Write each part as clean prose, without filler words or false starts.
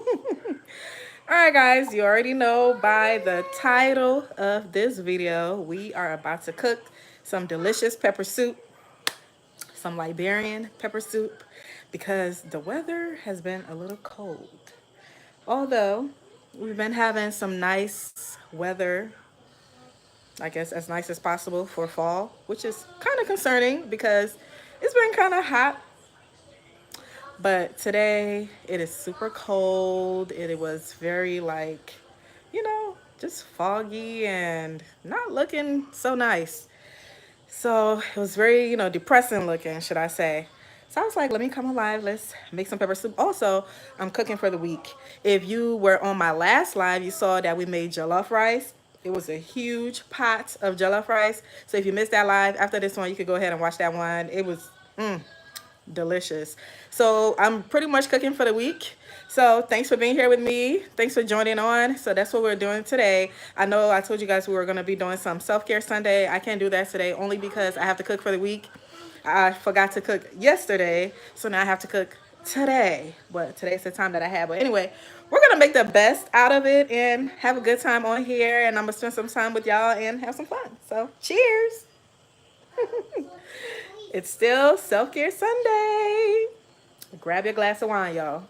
All right, guys, you already know by the title of this video, we are about to cook some delicious pepper soup, some Liberian pepper soup, because the weather has been a little cold. Although we've been having some nice weather, I guess as nice as possible for fall, which is kind of concerning because it's been kind of hot. But today it is super cold. It was very just foggy and not looking so nice. So it was very, depressing looking, should I say. So I was like, let me come alive. Let's make some pepper soup. Also, I'm cooking for the week. If you were on my last live, you saw that we made jollof rice. It was a huge pot of jollof rice. So if you missed that live, after this one, you could go ahead and watch that one. It was delicious. So I'm pretty much cooking for the week. So thanks for being here with me. Thanks for joining on. So that's what we're doing today. I know I told you guys we were going to be doing some self-care Sunday. I can't do that today only because I have to cook for the week. I forgot to cook yesterday, so now I have to cook today. But today's the time that I have. But anyway, we're going to make the best out of it and have a good time on here. And I'm going to spend some time with y'all and have some fun. So cheers. It's still self-care Sunday. Grab your glass of wine, y'all.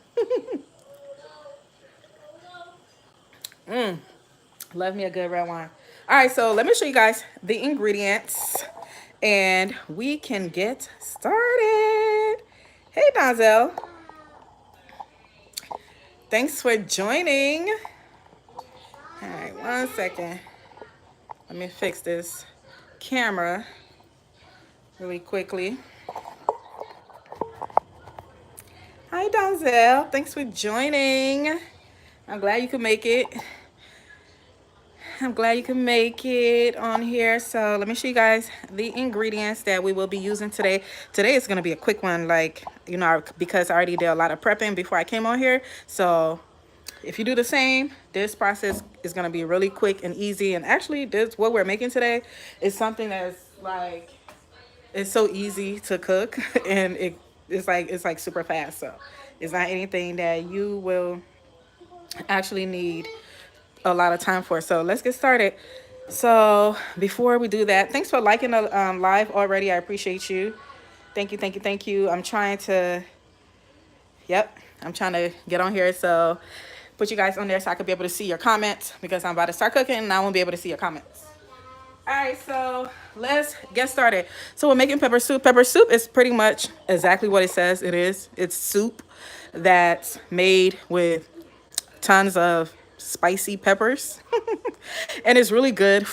Love me a good red wine. All right, so let me show you guys the ingredients and we can get started. Hey, Donzel. Thanks for joining. All right, 1 second. Let me fix this camera really quickly. Hi, Donzel. Thanks for joining. I'm glad you could make it. I'm glad you can make it on here. So let me show you guys the ingredients that we will be using today. Today is going to be a quick one, because I already did a lot of prepping before I came on here. So if you do the same, this process is going to be really quick and easy. And actually, this what we're making today is something that's it's so easy to cook and it's like super fast. So it's not anything that you will actually need a lot of time for. So let's get started. So before we do that, thanks for liking the live already. I appreciate you. Thank you, thank you, thank you. I'm trying to get on here, so put you guys on there so I could be able to see your comments, because I'm about to start cooking and I won't be able to see your comments. All right, so let's get started. So we're making pepper soup. Pepper soup is pretty much exactly what it says it is. It's soup that's made with tons of spicy peppers. And it's really good it's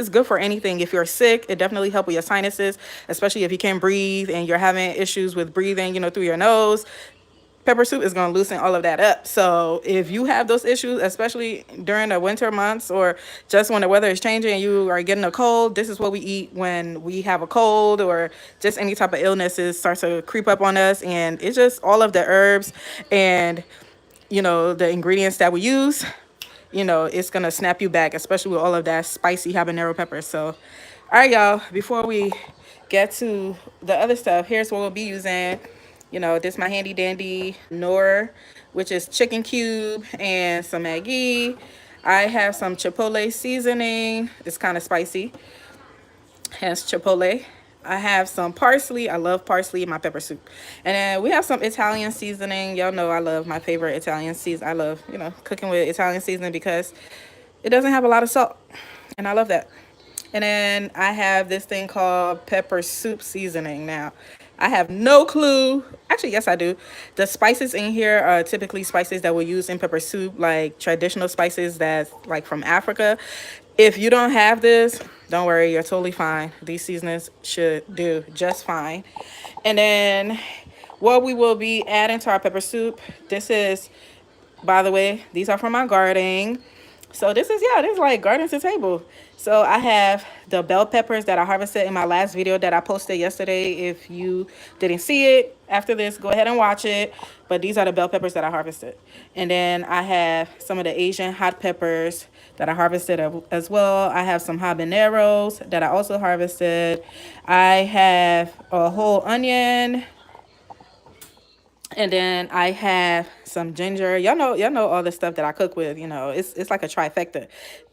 good for anything. If you're sick, it definitely helps with your sinuses, especially if you can't breathe and you're having issues with breathing, through your nose. Pepper soup is going to loosen all of that up. So if you have those issues, especially during the winter months or just when the weather is changing and you are getting a cold, this is what we eat when we have a cold or just any type of illnesses start to creep up on us. And it's just all of the herbs and the ingredients that we use, it's going to snap you back, especially with all of that spicy habanero pepper. So, all right, y'all, before we get to the other stuff, here's what we'll be using. This my handy dandy Nor, which is chicken cube and some Maggi. I have some chipotle seasoning. It's kind of spicy. Has chipotle. I have some parsley. I love parsley in my pepper soup. And then we have some Italian seasoning. Y'all know I love my favorite Italian season. I love, cooking with Italian seasoning because it doesn't have a lot of salt. And I love that. And then I have this thing called pepper soup seasoning. Now, I have no clue. Actually, yes, I do. The spices in here are typically spices that we use in pepper soup, like traditional spices that's like from Africa. If you don't have this, don't worry, you're totally fine. These seasonings should do just fine. And then what we will be adding to our pepper soup, this is, by the way, these are from my garden. So this is like garden to table. So I have the bell peppers that I harvested in my last video that I posted yesterday. If you didn't see it after this, go ahead and watch it. But these are the bell peppers that I harvested. And then I have some of the Asian hot peppers that I harvested as well. I have some habaneros that I also harvested. I have a whole onion. And then I have some ginger. Y'all know all the stuff that I cook with. You know, it's like a trifecta.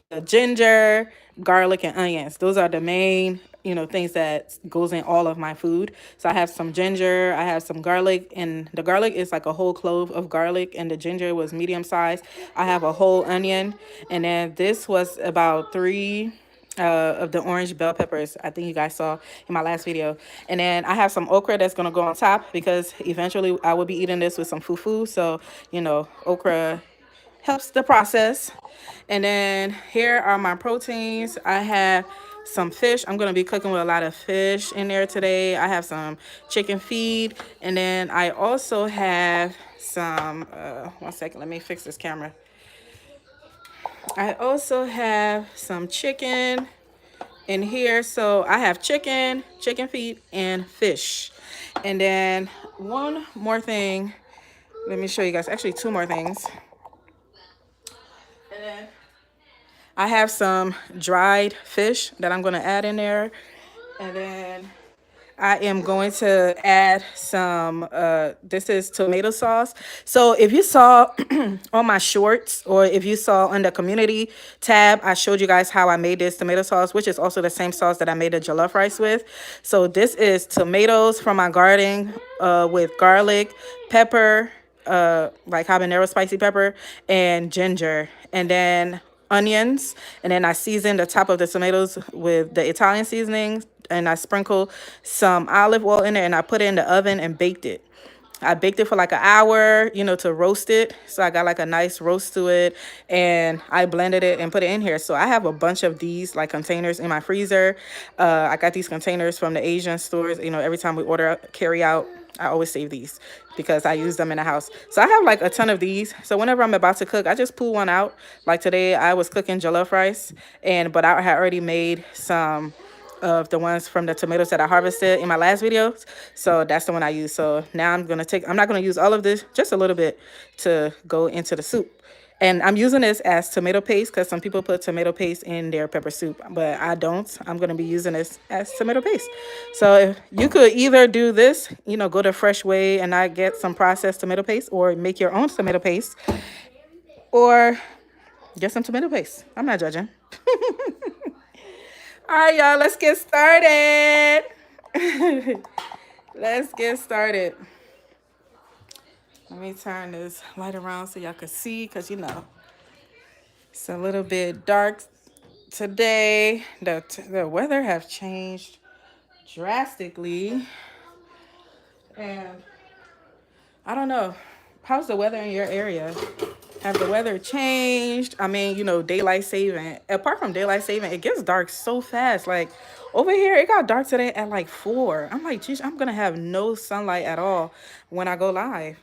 The ginger, garlic, and onions. Those are the main, things that goes in all of my food. So I have some ginger, I have some garlic, and the garlic is like a whole clove of garlic, and the ginger was medium size. I have a whole onion, and then this was about three of the orange bell peppers I think you guys saw in my last video. And then I have some okra that's gonna go on top because eventually I will be eating this with some fufu. So, okra helps the process. And then here are my proteins. I have some fish. I'm going to be cooking with a lot of fish in there today. I have some chicken feed. And then I also have some, one second, let me fix this camera. I also have some chicken in here. So I have chicken feet, and fish. And then one more thing. Let me show you guys. Actually, two more things. And then I have some dried fish that I'm going to add in there. And then I am going to add some, this is tomato sauce. So if you saw on my shorts, or if you saw on the community tab, I showed you guys how I made this tomato sauce, which is also the same sauce that I made the jollof rice with. So this is tomatoes from my garden with garlic, pepper, like habanero spicy pepper, and ginger. And then onions, and then I seasoned the top of the tomatoes with the Italian seasoning, and I sprinkle some olive oil in there, and I put it in the oven and baked it. I baked it for like an hour, to roast it. So I got like a nice roast to it, and I blended it and put it in here. So I have a bunch of these like containers in my freezer. I got these containers from the Asian stores. Every time we order carry out, I always save these because I use them in the house. So I have like a ton of these. So whenever I'm about to cook, I just pull one out. Like today, I was cooking jollof rice, but I had already made some of the ones from the tomatoes that I harvested in my last videos. So that's the one I use. So now I'm not going to use all of this, just a little bit to go into the soup. And I'm using this as tomato paste because some people put tomato paste in their pepper soup, but I don't. I'm going to be using this as tomato paste. So if you could either do this, go the fresh way and not get some processed tomato paste, or make your own tomato paste, or get some tomato paste. I'm not judging. All right, y'all, let's get started. Let's get started. Let me turn this light around so y'all can see, because it's a little bit dark today. The weather have changed drastically, and I don't know. How's the weather in your area? Have the weather changed? I mean, daylight saving. Apart from daylight saving, it gets dark so fast. Like over here, it got dark today at like 4. I'm like, geez, I'm gonna have no sunlight at all when I go live.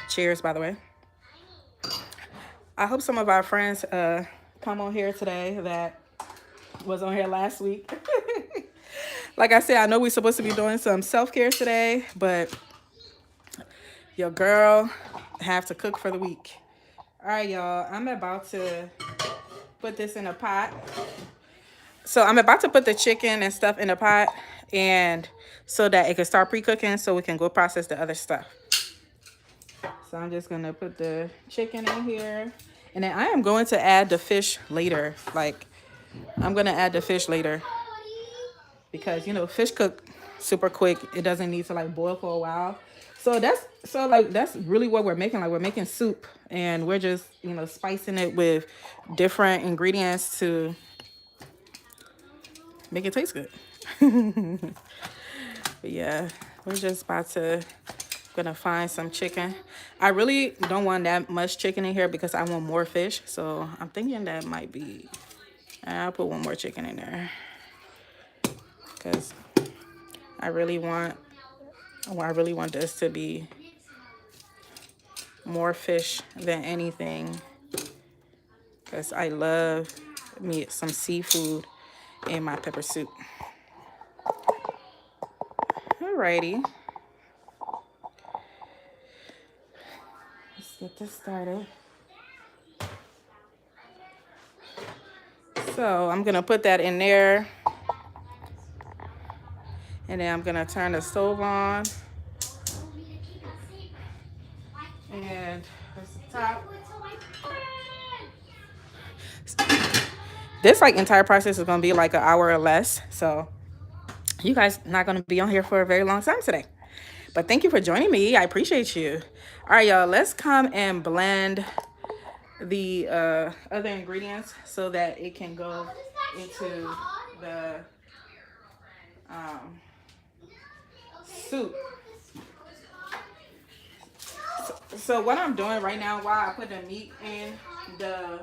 Cheers, by the way. I hope some of our friends come on here today that was on here last week. Like I said, I know we're supposed to be doing some self-care today, but your girl have to cook for the week. All right, y'all, I'm about to put this in a pot. So I'm about to put the chicken and stuff in a pot, and so that it can start pre-cooking so we can go process the other stuff. So I'm just gonna put the chicken in here, and then I am going to add the fish later. Like, I'm gonna add the fish later because fish cook super quick. It doesn't need to like boil for a while. So that's really what we're making. Like, we're making soup, and we're just spicing it with different ingredients to make it taste good. But yeah, we're just about to gonna find some chicken. I really don't want that much chicken in here because I want more fish. So I'm thinking that might be, I'll put one more chicken in there because I really want this to be more fish than anything, because I love me some seafood in my pepper soup. Alrighty. Let's get this started. So I'm gonna put that in there. And then I'm gonna turn the stove on. And that's the top. This like entire process is gonna be like an hour or less. So you guys not gonna be on here for a very long time today. But thank you for joining me. I appreciate you. All right, y'all, let's come and blend the other ingredients so that it can go into the soup. So what I'm doing right now while I put the meat in the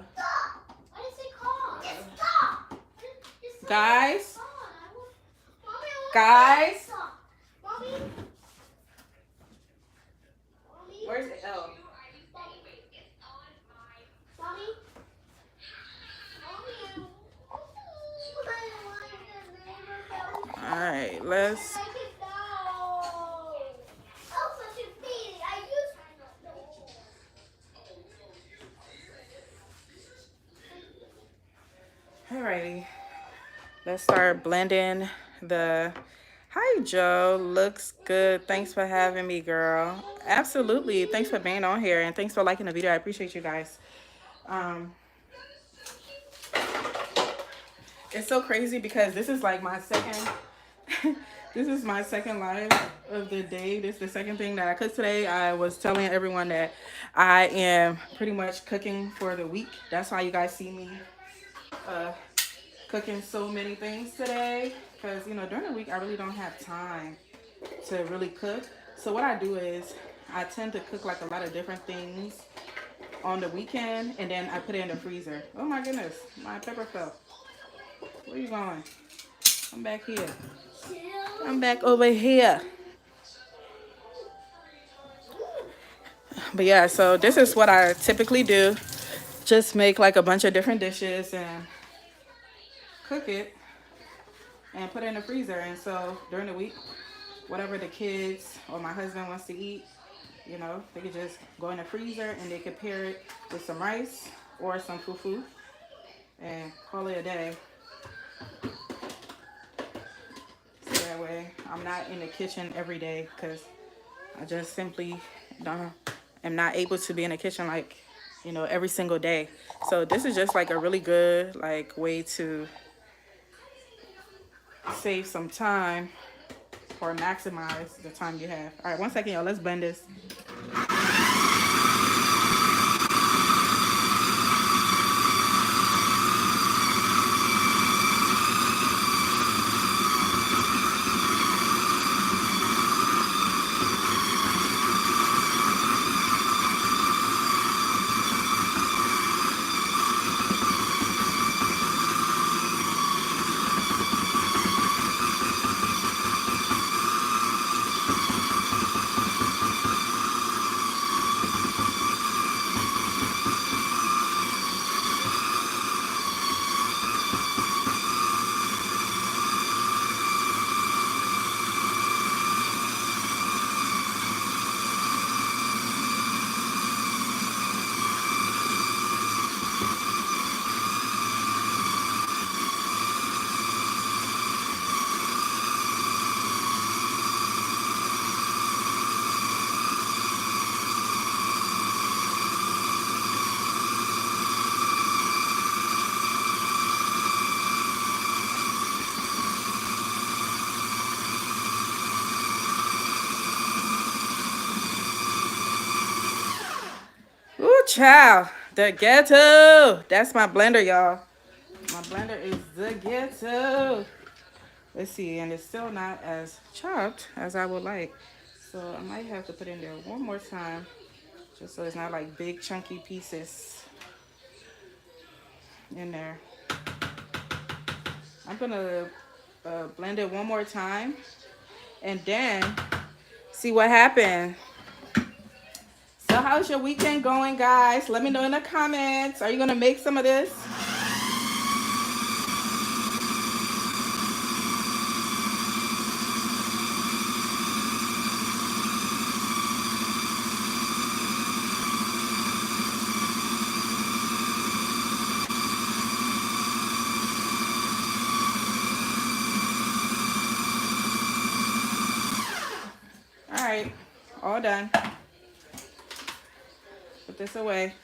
guys, guys, where's the L? All right, let's. Alrighty, let's start blending the. Hi, Joe. Looks good. Thanks for having me, girl. Absolutely. Thanks for being on here and thanks for liking the video. I appreciate you guys. It's so crazy because this is like my second. This is my second live of the day. This is the second thing that I cooked today. I was telling everyone that I am pretty much cooking for the week. That's why you guys see me cooking so many things today. Because, you know, during the week, I really don't have time to really cook. So what I do is I tend to cook like a lot of different things on the weekend. And then I put it in the freezer. Oh, my goodness. My pepper fell. Where are you going? I'm back here. I'm back over here. But yeah, so this is what I typically do. Just make like a bunch of different dishes and cook it and put it in the freezer. And so during the week, whatever the kids or my husband wants to eat, you know, they could just go in the freezer and they could pair it with some rice or some fufu and call it a day. So that way I'm not in the kitchen every day because I just simply am not able to be in the kitchen like, you know, every single day. So this is just like a really good like way to save some time or maximize the time you have. All right, 1 second, y'all. Let's blend this. Ooh, child, the ghetto. That's my blender, y'all. My blender is the ghetto. Let's see, and it's still not as chopped as I would like. So I might have to put in there one more time, just so it's not like big chunky pieces in there. I'm gonna blend it one more time and then see what happened. So how's your weekend going, guys? Let me know in the comments. Are you gonna make some of this? right, all done. Put this away.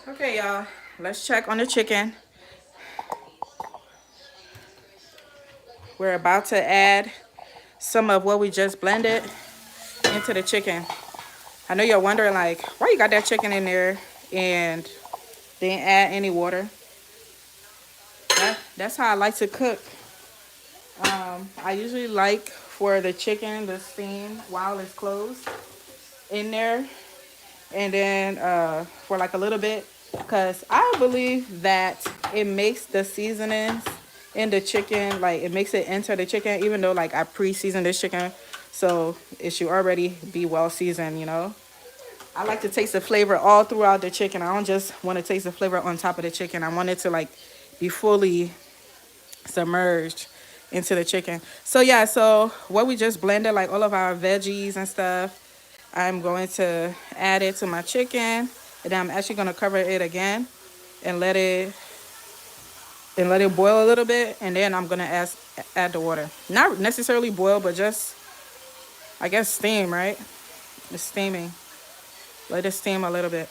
Okay, y'all, let's check on the chicken. We're about to add some of what we just blended into the chicken. I know you're wondering, like, why you got that chicken in there and didn't add any water. That's how I like to cook. I usually like for the chicken to steam while it's closed in there, and then for like a little bit, because I believe that it makes the seasonings in the chicken, like it makes it enter the chicken, even though like I pre-seasoned this chicken, so it should already be well seasoned, you know. I like to taste the flavor all throughout the chicken. I don't just want to taste the flavor on top of the chicken. I want it to like be fully submerged into the chicken. So yeah, so what we just blended, like all of our veggies and stuff, I'm going to add it to my chicken, and then I'm actually going to cover it again and let it boil a little bit, and then I'm going to add the water. Not necessarily boil, but just, I guess, steam, right? It's steaming. Let it steam a little bit.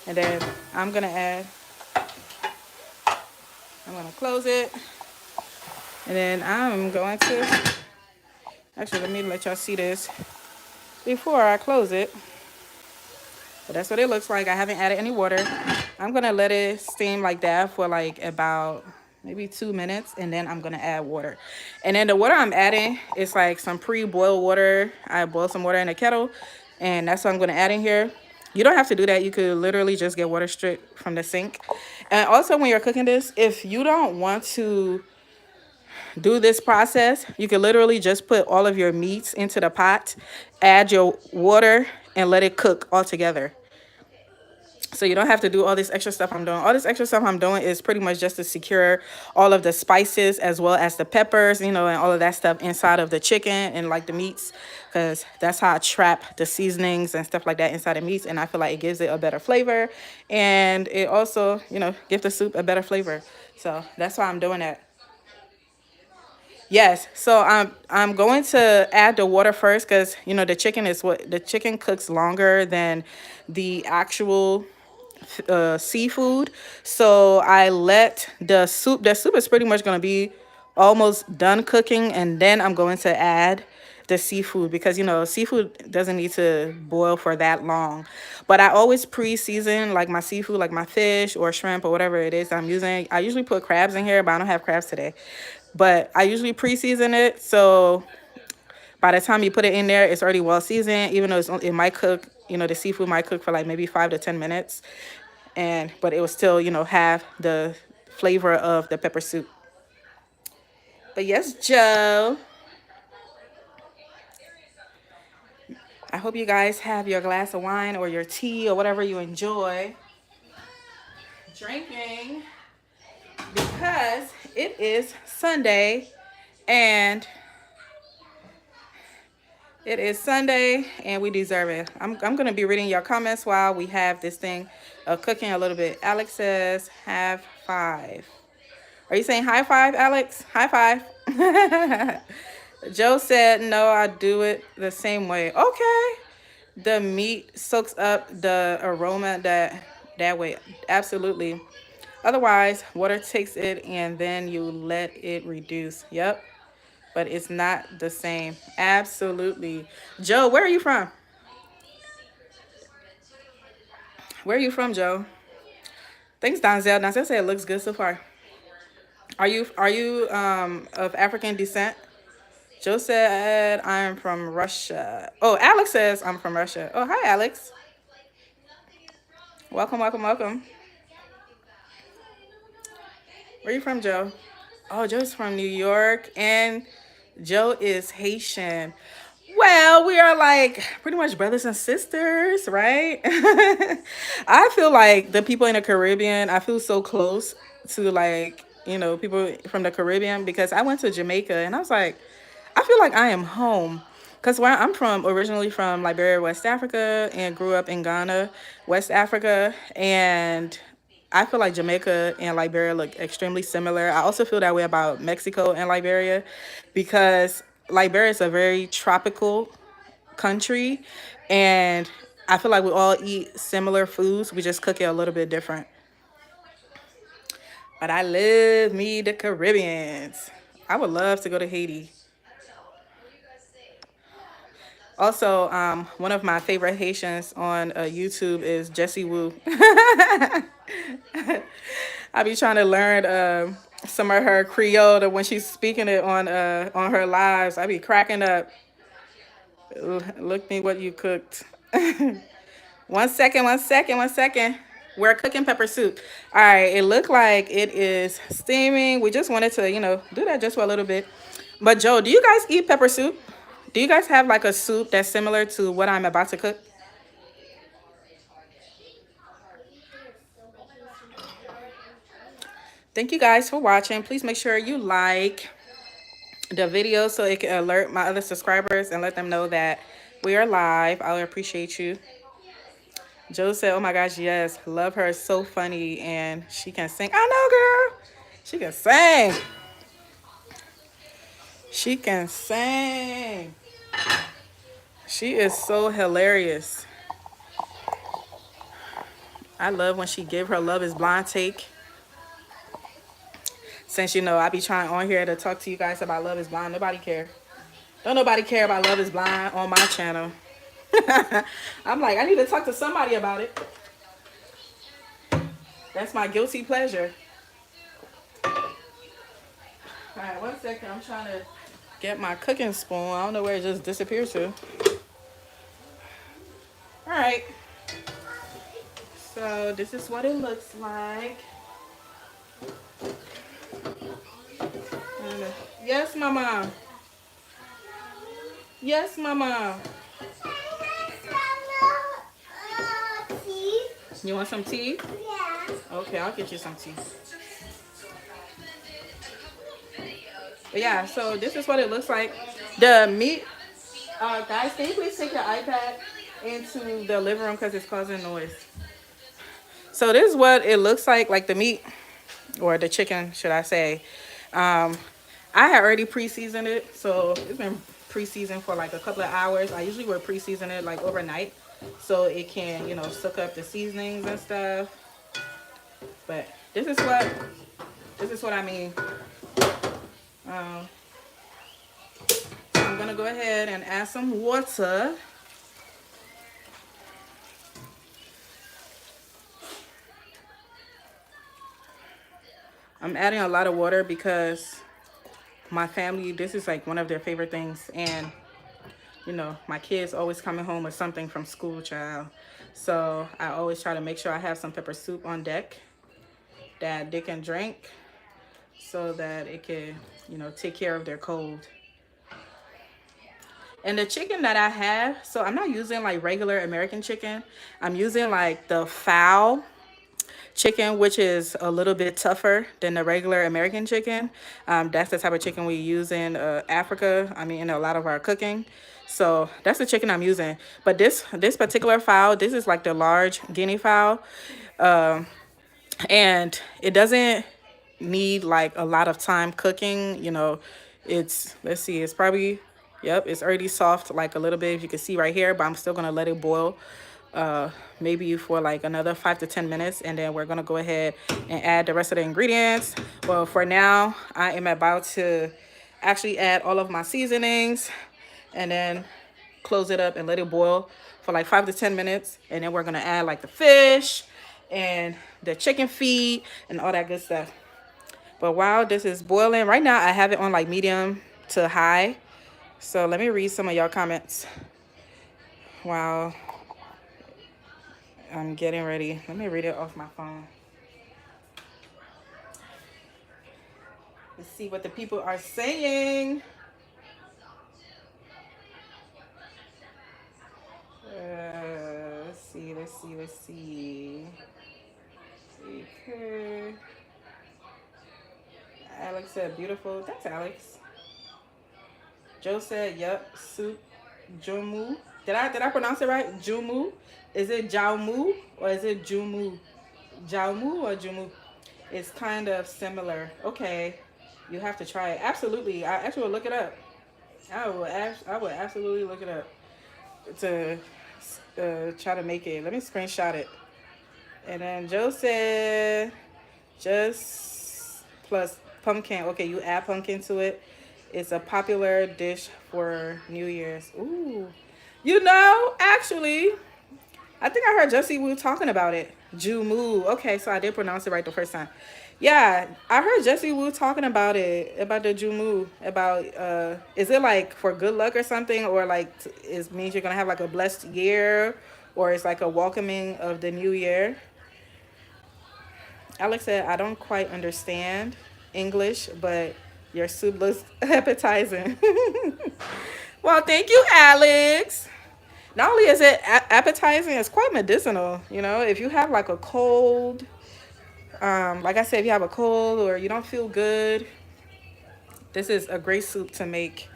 And then I'm going to close it. And then I'm going to, actually, let me let y'all see this before I close it. But that's what it looks like. I haven't added any water. I'm going to let it steam like that for like about maybe 2 minutes. And then I'm going to add water. And then the water I'm adding is like some pre-boiled water. I boiled some water in a kettle. And that's what I'm going to add in here. You don't have to do that. You could literally just get water straight from the sink. And also when you're cooking this, if you don't want to do this process, you can literally just put all of your meats into the pot, add your water, and let it cook all together. So you don't have to do all this extra stuff I'm doing. All this extra stuff I'm doing is pretty much just to secure all of the spices as well as the peppers, you know, and all of that stuff inside of the chicken and like the meats, because that's how I trap the seasonings and stuff like that inside the meats. And I feel like it gives it a better flavor, and it also, you know, gives the soup a better flavor. So that's why I'm doing that. Yes, so I'm going to add the water first, because you know the chicken cooks longer than the actual seafood. So I let the soup is pretty much going to be almost done cooking, and then I'm going to add the seafood, because you know seafood doesn't need to boil for that long. But I always pre-season like my seafood, like my fish or shrimp or whatever it is I'm using. I usually put crabs in here, but I don't have crabs today. But I usually pre-season it, so by the time you put it in there, it's already well seasoned. Even though it might cook, you know, the seafood might cook for like maybe 5 to 10 minutes, and but it will still, you know, have the flavor of the pepper soup. But yes, Joe, I hope you guys have your glass of wine or your tea or whatever you enjoy drinking, because it is Sunday, and it is Sunday, and we deserve it. I'm going to be reading your comments while we have this thing cooking a little bit. Alex says, have five. Are you saying high five, Alex? High five. Joe said, no, I do it the same way. Okay. The meat soaks up the aroma that way. Absolutely. Otherwise, water takes it, and then you let it reduce. Yep. But it's not the same. Absolutely. Joe, where are you from? Where are you from, Joe? Thanks, Donzel. Donzel said it looks good so far. Are you of African descent? Joe said I'm from Russia. Oh, Alex says I'm from Russia. Oh, hi, Alex. Welcome, welcome, welcome. Where are you from, Joe? Oh, Joe's from New York, and Joe is Haitian. Well, we are like pretty much brothers and sisters, right? I feel like the people in the Caribbean, I feel so close to like, you know, people from the Caribbean, because I went to Jamaica and I was like, I feel like I am home. Because where I'm from, originally from Liberia, West Africa, and grew up in Ghana, West Africa. And I feel like Jamaica and Liberia look extremely similar. I also feel that way about Mexico and Liberia because Liberia is a very tropical country, and I feel like we all eat similar foods. We just cook it a little bit different. But I love me the Caribbeans. I would love to go to Haiti. Also, one of my favorite Haitians on YouTube is Jessie Woo. I be trying to learn some of her Creole when she's speaking it on her lives. I be cracking up. Look me what you cooked. 1 second, 1 second, 1 second. We're cooking pepper soup. All right, it looked like it is steaming. We just wanted to, do that just for a little bit. But Joe, do you guys eat pepper soup? Do you guys have like a soup that's similar to what I'm about to cook? Thank you guys for watching. Please make sure you like the video so it can alert my other subscribers and let them know that we are live. I appreciate you. Joe said, oh my gosh, yes, love her. So funny and she can sing. I know, girl. She can sing. She can sing. She is so hilarious. I love when she give her Love is Blind take. Since I be trying on here to talk to you guys about Love is Blind. Nobody care. Don't nobody care about Love is Blind on my channel. I'm like, I need to talk to somebody about it. That's my guilty pleasure. Alright, 1 second. I'm trying to get my cooking spoon. I don't know where it just disappeared to. Alright. So this is what it looks like. Yes, mama. Yes, mama. You want some tea? Yeah. Okay, I'll get you some tea. But yeah, so this is what it looks like. The meat, guys, can you please take your iPad into the living room because it's causing noise. So this is what it looks like the meat, or the chicken, should I say. I had already pre-seasoned it, so it's been pre-seasoned for like a couple of hours. I usually would pre-season it like overnight so it can, soak up the seasonings and stuff. But this is what I mean. I'm gonna go ahead and add some water. I'm adding a lot of water because my family, this is like one of their favorite things. And, my kids always coming home with something from school, child. So I always try to make sure I have some pepper soup on deck that they can drink so that it can, take care of their cold. And the chicken that I have, so I'm not using like regular American chicken. I'm using like the fowl chicken, which is a little bit tougher than the regular American chicken. That's the type of chicken we use in Africa. I mean, in a lot of our cooking. So that's the chicken I'm using. But this particular fowl, this is like the large guinea fowl. And it doesn't need like a lot of time cooking. Let's see, it's probably, yep, it's already soft like a little bit, if you can see right here, but I'm still gonna let it boil maybe for like another 5 to 10 minutes, and then we're gonna go ahead and add the rest of the ingredients. Well, for now, I am about to actually add all of my seasonings and then close it up and let it boil for like 5 to 10 minutes, and then we're gonna add like the fish and the chicken feet and all that good stuff. But while this is boiling right now, I have it on like medium to high. So let me read some of y'all comments while I'm getting ready. Let me read it off my phone. Let's see what the people are saying. Let's see. Okay. Alex said beautiful. Thanks, Alex. Joe said, yep, soup, Jumu. Did I pronounce it right? Jumu? Is it Jaumu or is it Jumu? Jaumu or Jumu? It's kind of similar. Okay, you have to try it. Absolutely, I actually will look it up. I will absolutely look it up to try to make it. Let me screenshot it. And then Joe said just plus pumpkin. Okay, you add pumpkin to it. It's a popular dish for New Year's. Ooh, actually, I think I heard Jesse Wu talking about it. Jumu. Okay, so I did pronounce it right the first time. Yeah, I heard Jesse Wu talking about it, about the Jumu, about is it like for good luck or something, or like it means you're gonna have like a blessed year, or it's like a welcoming of the new year. Alex said, I don't quite understand English, but your soup looks appetizing. Well, thank you, Alex. Not only is it appetizing, it's quite medicinal. If you have like a cold, like I said, if you have a cold or you don't feel good, this is a great soup to make.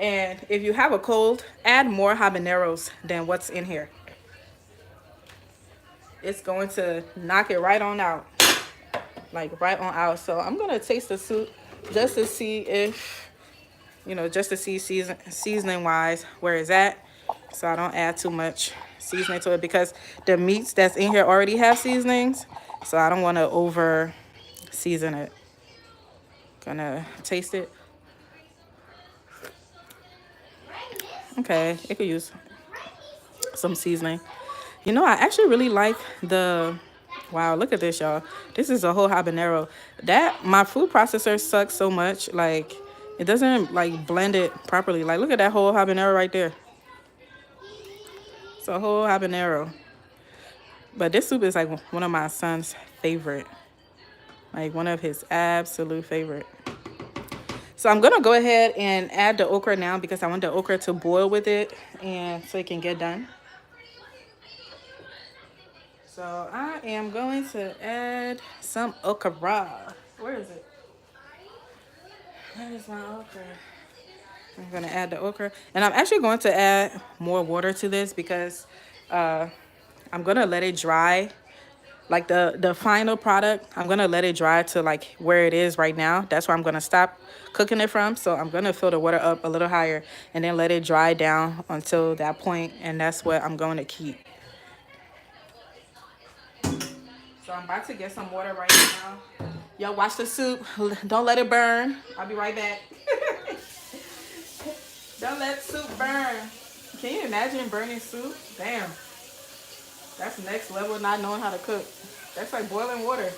And if you have a cold, add more habaneros than what's in here. It's going to knock it right on out. Like right on out. So I'm going to taste the soup just to see if, just to see seasoning wise where it's at. So I don't add too much seasoning to it because the meats that's in here already have seasonings. So I don't want to over season it. Gonna taste it. Okay, it could use some seasoning. I actually really like the, wow, look at this, y'all. This is a whole habanero. My food processor sucks so much. Like, it doesn't, like, blend it properly. Like, look at that whole habanero right there. It's a whole habanero. But this soup is, like, one of my son's favorite. Like, one of his absolute favorite. So I'm going to go ahead and add the okra now because I want the okra to boil with it and so it can get done. So I am going to add some okra. Where is it? Where is my okra? I'm going to add the okra. And I'm actually going to add more water to this because I'm going to let it dry. Like the final product, I'm going to let it dry to like where it is right now. That's where I'm going to stop cooking it from. So I'm going to fill the water up a little higher and then let it dry down until that point. And that's what I'm going to keep. So I'm about to get some water right now. Y'all watch the soup. Don't let it burn. I'll be right back. Don't let soup burn. Can you imagine burning soup? Damn. That's next level not knowing how to cook. That's like boiling water.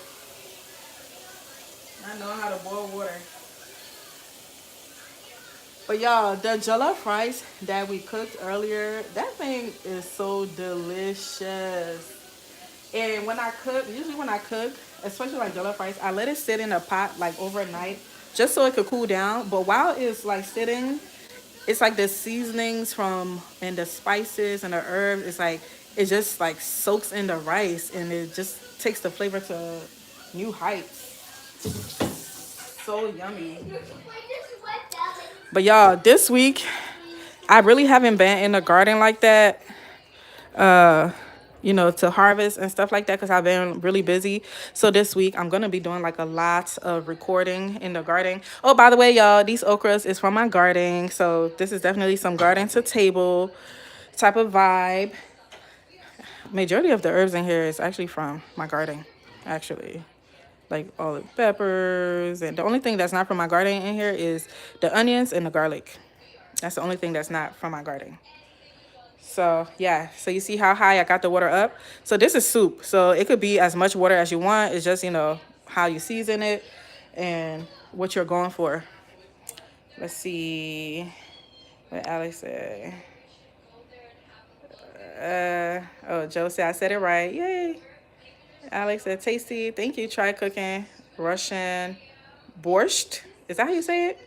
Not knowing how to boil water. But y'all, the jollof rice that we cooked earlier, that thing is so delicious. And usually when I cook, especially like jollof rice, I let it sit in a pot like overnight just so it could cool down. But while it's like sitting, it's like the seasonings and the spices and the herbs, it's like it just like soaks in the rice and it just takes the flavor to new heights. So yummy. But y'all, this week I really haven't been in the garden like that. To harvest and stuff like that because I've been really busy. So this week I'm gonna be doing like a lot of recording in the garden. Oh, by the way, y'all, these okras is from my garden. So this is definitely some garden to table type of vibe. Majority of the herbs in here is actually from my garden, actually. Like all the peppers. And the only thing that's not from my garden in here is the onions and the garlic. That's the only thing that's not from my garden. So yeah, so you see how high I got the water up. So this is soup, so it could be as much water as you want. It's just how you season it and what you're going for. Let's see what Alex said. Oh, Joe said I said it right. Yay. Alex said tasty. Thank you. Try cooking Russian borscht. Is that how you say it?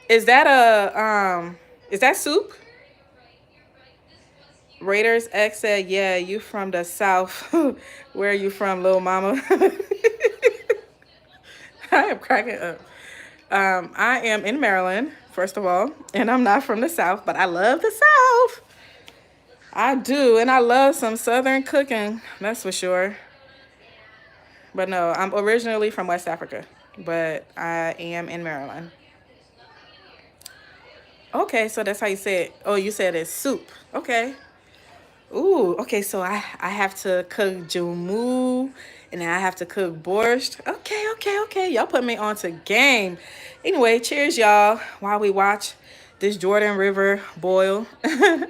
Is that soup? Raiders X said, yeah, you from the South. Where are you from, little mama? I am cracking up. I am in Maryland, first of all, and I'm not from the South, but I love the South. I do, and I love some Southern cooking, that's for sure. But no, I'm originally from West Africa, but I am in Maryland. Okay, so that's how you say it. Oh, you said it's soup. Okay. Ooh, okay, so I have to cook jumu and then I have to cook borscht. Okay, okay, okay. Y'all put me on to game. Anyway, cheers, y'all, while we watch this Jordan River boil. In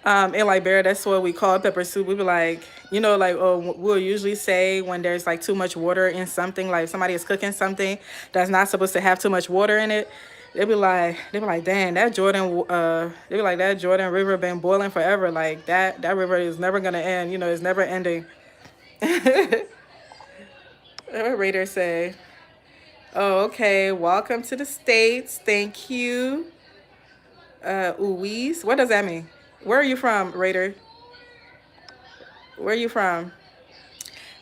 Liberia, that's what we call pepper soup. We be like, like, oh, we'll usually say when there's like too much water in something, like somebody is cooking something that's not supposed to have too much water in it. They be like, dang, they be like, that Jordan River been boiling forever. Like that river is never gonna end. It's never ending. What Raider say? Oh, okay. Welcome to the States. Thank you. Uwis. What does that mean? Where are you from, Raider? Where are you from?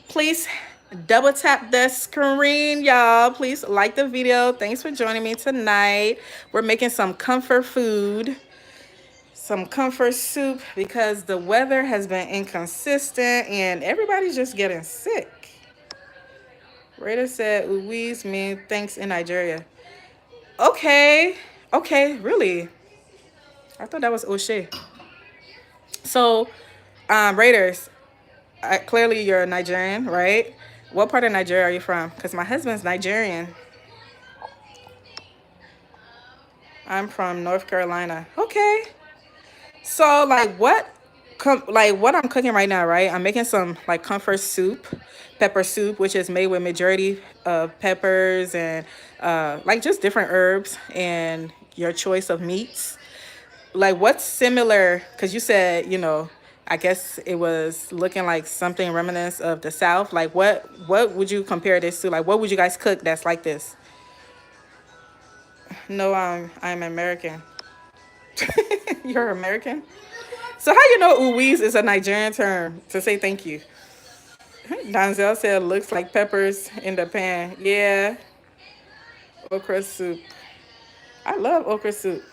Please double tap the screen, y'all. Please like the video. Thanks for joining me tonight. We're making some comfort food, some comfort soup, because the weather has been inconsistent and everybody's just getting sick. Raider said Uwis mean thanks in Nigeria. Okay. Okay, really? I thought that was O'Shea. So, Raiders, clearly you're Nigerian, right? What part of Nigeria are you from? Because my husband's Nigerian. I'm from North Carolina. Okay. So like what I'm cooking right now, right? I'm making some like comfort soup, pepper soup, which is made with majority of peppers and like just different herbs and your choice of meats. Like what's similar? Because you said, I guess it was looking like something reminiscent of the South. Like what would you compare this to? Like what would you guys cook that's like this? No, I'm American. You're American? So how you know uwis is a Nigerian term to say thank you? Donzel said looks like peppers in the pan. Yeah, okra soup. I love okra soup.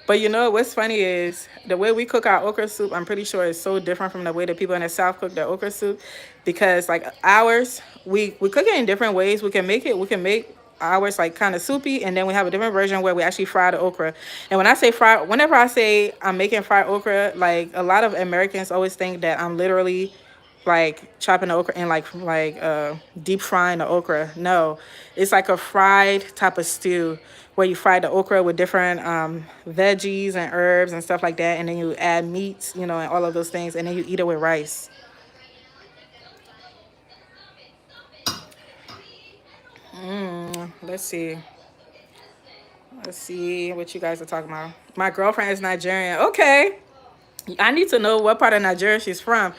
But what's funny is the way we cook our okra soup, I'm pretty sure is so different from the way that people in the South cook their okra soup. Because like ours, we cook it in different ways. We can make ours like kind of soupy, and then we have a different version where we actually fry the okra. And when I say fry, whenever I say I'm making fried okra, like a lot of Americans always think that I'm literally like chopping the okra and like deep frying the okra. No, it's like a fried type of stew where you fry the okra with different veggies and herbs and stuff like that, and then you add meats, and all of those things, and then you eat it with rice. Let's see. Let's see what you guys are talking about. My girlfriend is Nigerian. Okay. I need to know what part of Nigeria she's from.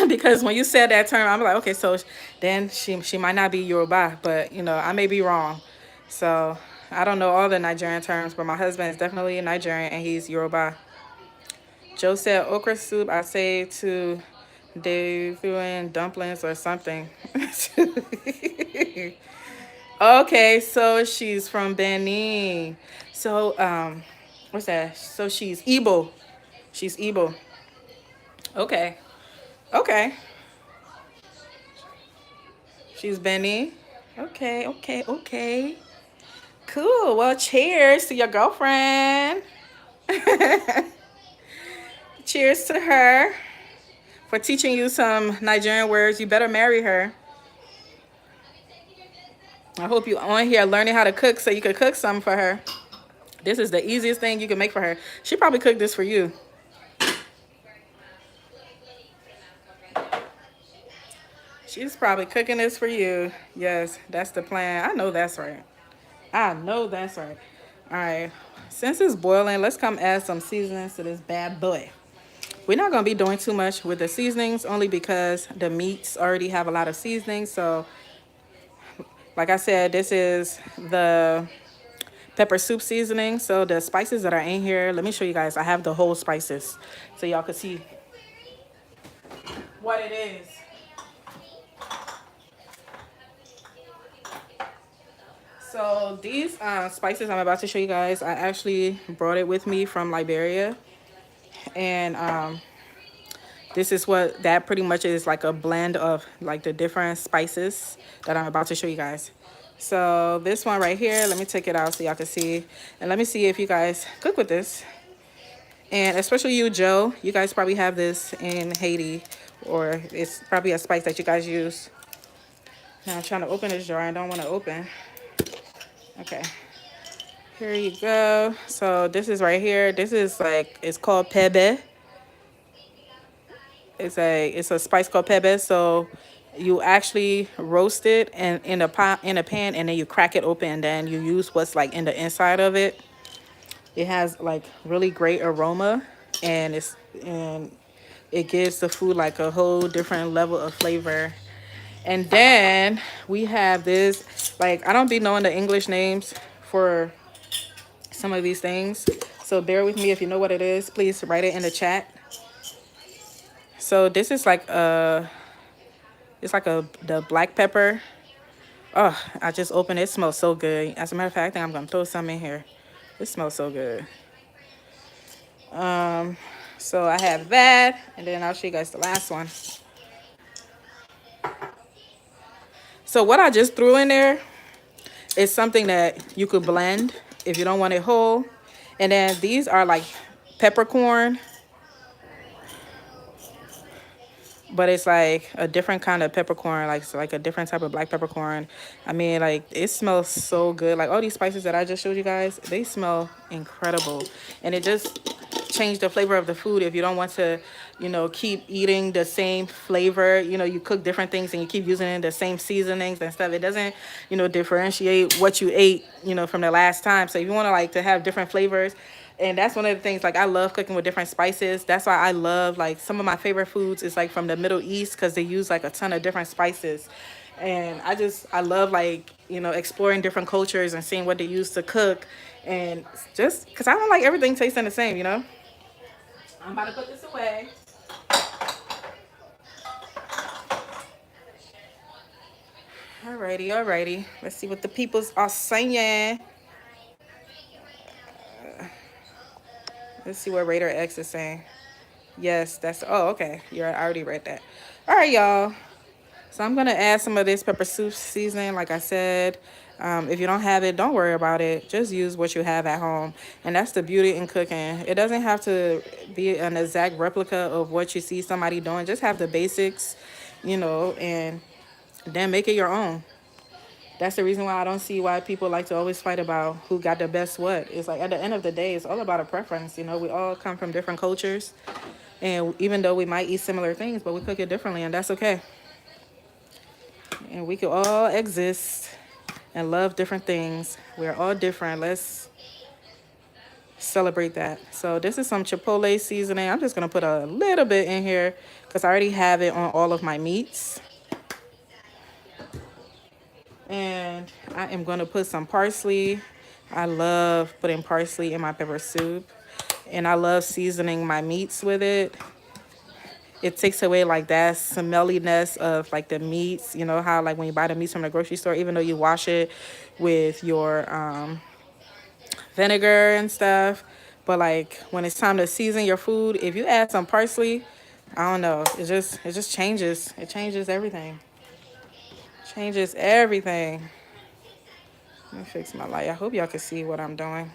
Because when you said that term, I'm like, okay, so then she might not be Yoruba, but I may be wrong. So I don't know all the Nigerian terms, but my husband is definitely a Nigerian and he's Yoruba. Joe said okra soup. I say to Dave doing dumplings or something. Okay, so she's from Benin. So what's that? So she's Igbo. She's Igbo. Okay. Okay. She's Benin. Okay, okay, okay. Cool. Well, cheers to your girlfriend. Cheers to her for teaching you some Nigerian words. You better marry her. I hope you on here learning how to cook so you could cook some for her. This is the easiest thing you can make for her. She probably cooked this for you. She's probably cooking this for you. Yes, that's the plan. I know that's right. I know that's right. All right. Since it's boiling, let's come add some seasonings to this bad boy. We're not going to be doing too much with the seasonings only because the meats already have a lot of seasonings. So, like I said, this is the pepper soup seasoning. So the spices that are in here, let me show you guys. I have the whole spices so y'all can see what it is. So these spices I'm about to show you guys, I actually brought it with me from Liberia. And This is what that pretty much is, like a blend of like the different spices that I'm about to show you guys. So this one right here, let me take it out so y'all can see. And let me see if you guys cook with this. And especially you, Joe, you guys probably have this in Haiti, or it's probably a spice that you guys use. Now I'm trying to open this jar. I don't want to open. Okay. Here you go. So this is right here. This is like, it's called pebe. It's a spice called pebe. So you actually roast it and in a pan, and then you crack it open, and then you use what's like in the inside of it. It has like really great aroma, and and it gives the food like a whole different level of flavor. And then we have this, like, I don't be knowing the English names for some of these things, so bear with me. If you know what it is, please write it in the chat. So this is like it's like the black pepper. Oh, I just opened it. It smells so good. As a matter of fact, I think I'm gonna throw some in here. It smells so good. So I have that, and then I'll show you guys the last one. So what I just threw in there is something that you could blend if you don't want it whole. And then these are like peppercorn, but it's like a different kind of peppercorn, like it's like a different type of black peppercorn. I mean, like, it smells so good. Like all these spices that I just showed you guys, they smell incredible, and it just changed the flavor of the food. If you don't want to, keep eating the same flavor, you cook different things and you keep using the same seasonings and stuff. It doesn't, differentiate what you ate, from the last time. So if you want to like to have different flavors, and that's one of the things, like, I love cooking with different spices. That's why I love, like, some of my favorite foods is like from the Middle East, because they use like a ton of different spices. And I love, like, exploring different cultures and seeing what they use to cook. And just because I don't like everything tasting the same. I'm about to put this away. Alrighty. Let's see what the peoples are saying. Let's see what Raider X is saying. Yes, oh, okay. I already read that. All right, y'all. So I'm going to add some of this pepper soup seasoning, like I said. If you don't have it, don't worry about it. Just use what you have at home. And that's the beauty in cooking. It doesn't have to be an exact replica of what you see somebody doing. Just have the basics, and then make it your own. That's the reason why I don't see why people like to always fight about who got the best what. It's like, at the end of the day, it's all about a preference. We all come from different cultures. And even though we might eat similar things, but we cook it differently, and that's okay. And we can all exist and love different things. We're all different. Let's celebrate that. So this is some chipotle seasoning. I'm just going to put a little bit in here because I already have it on all of my meats. And I am going to put some parsley. I love putting parsley in my pepper soup. And I love seasoning my meats with it. It takes away like that smelliness of like the meats. You know how like when you buy the meats from the grocery store, even though you wash it with your vinegar and stuff, but like when it's time to season your food, if you add some parsley, I don't know, it just changes. It changes everything. Changes everything. Let me fix my light. I hope y'all can see what I'm doing.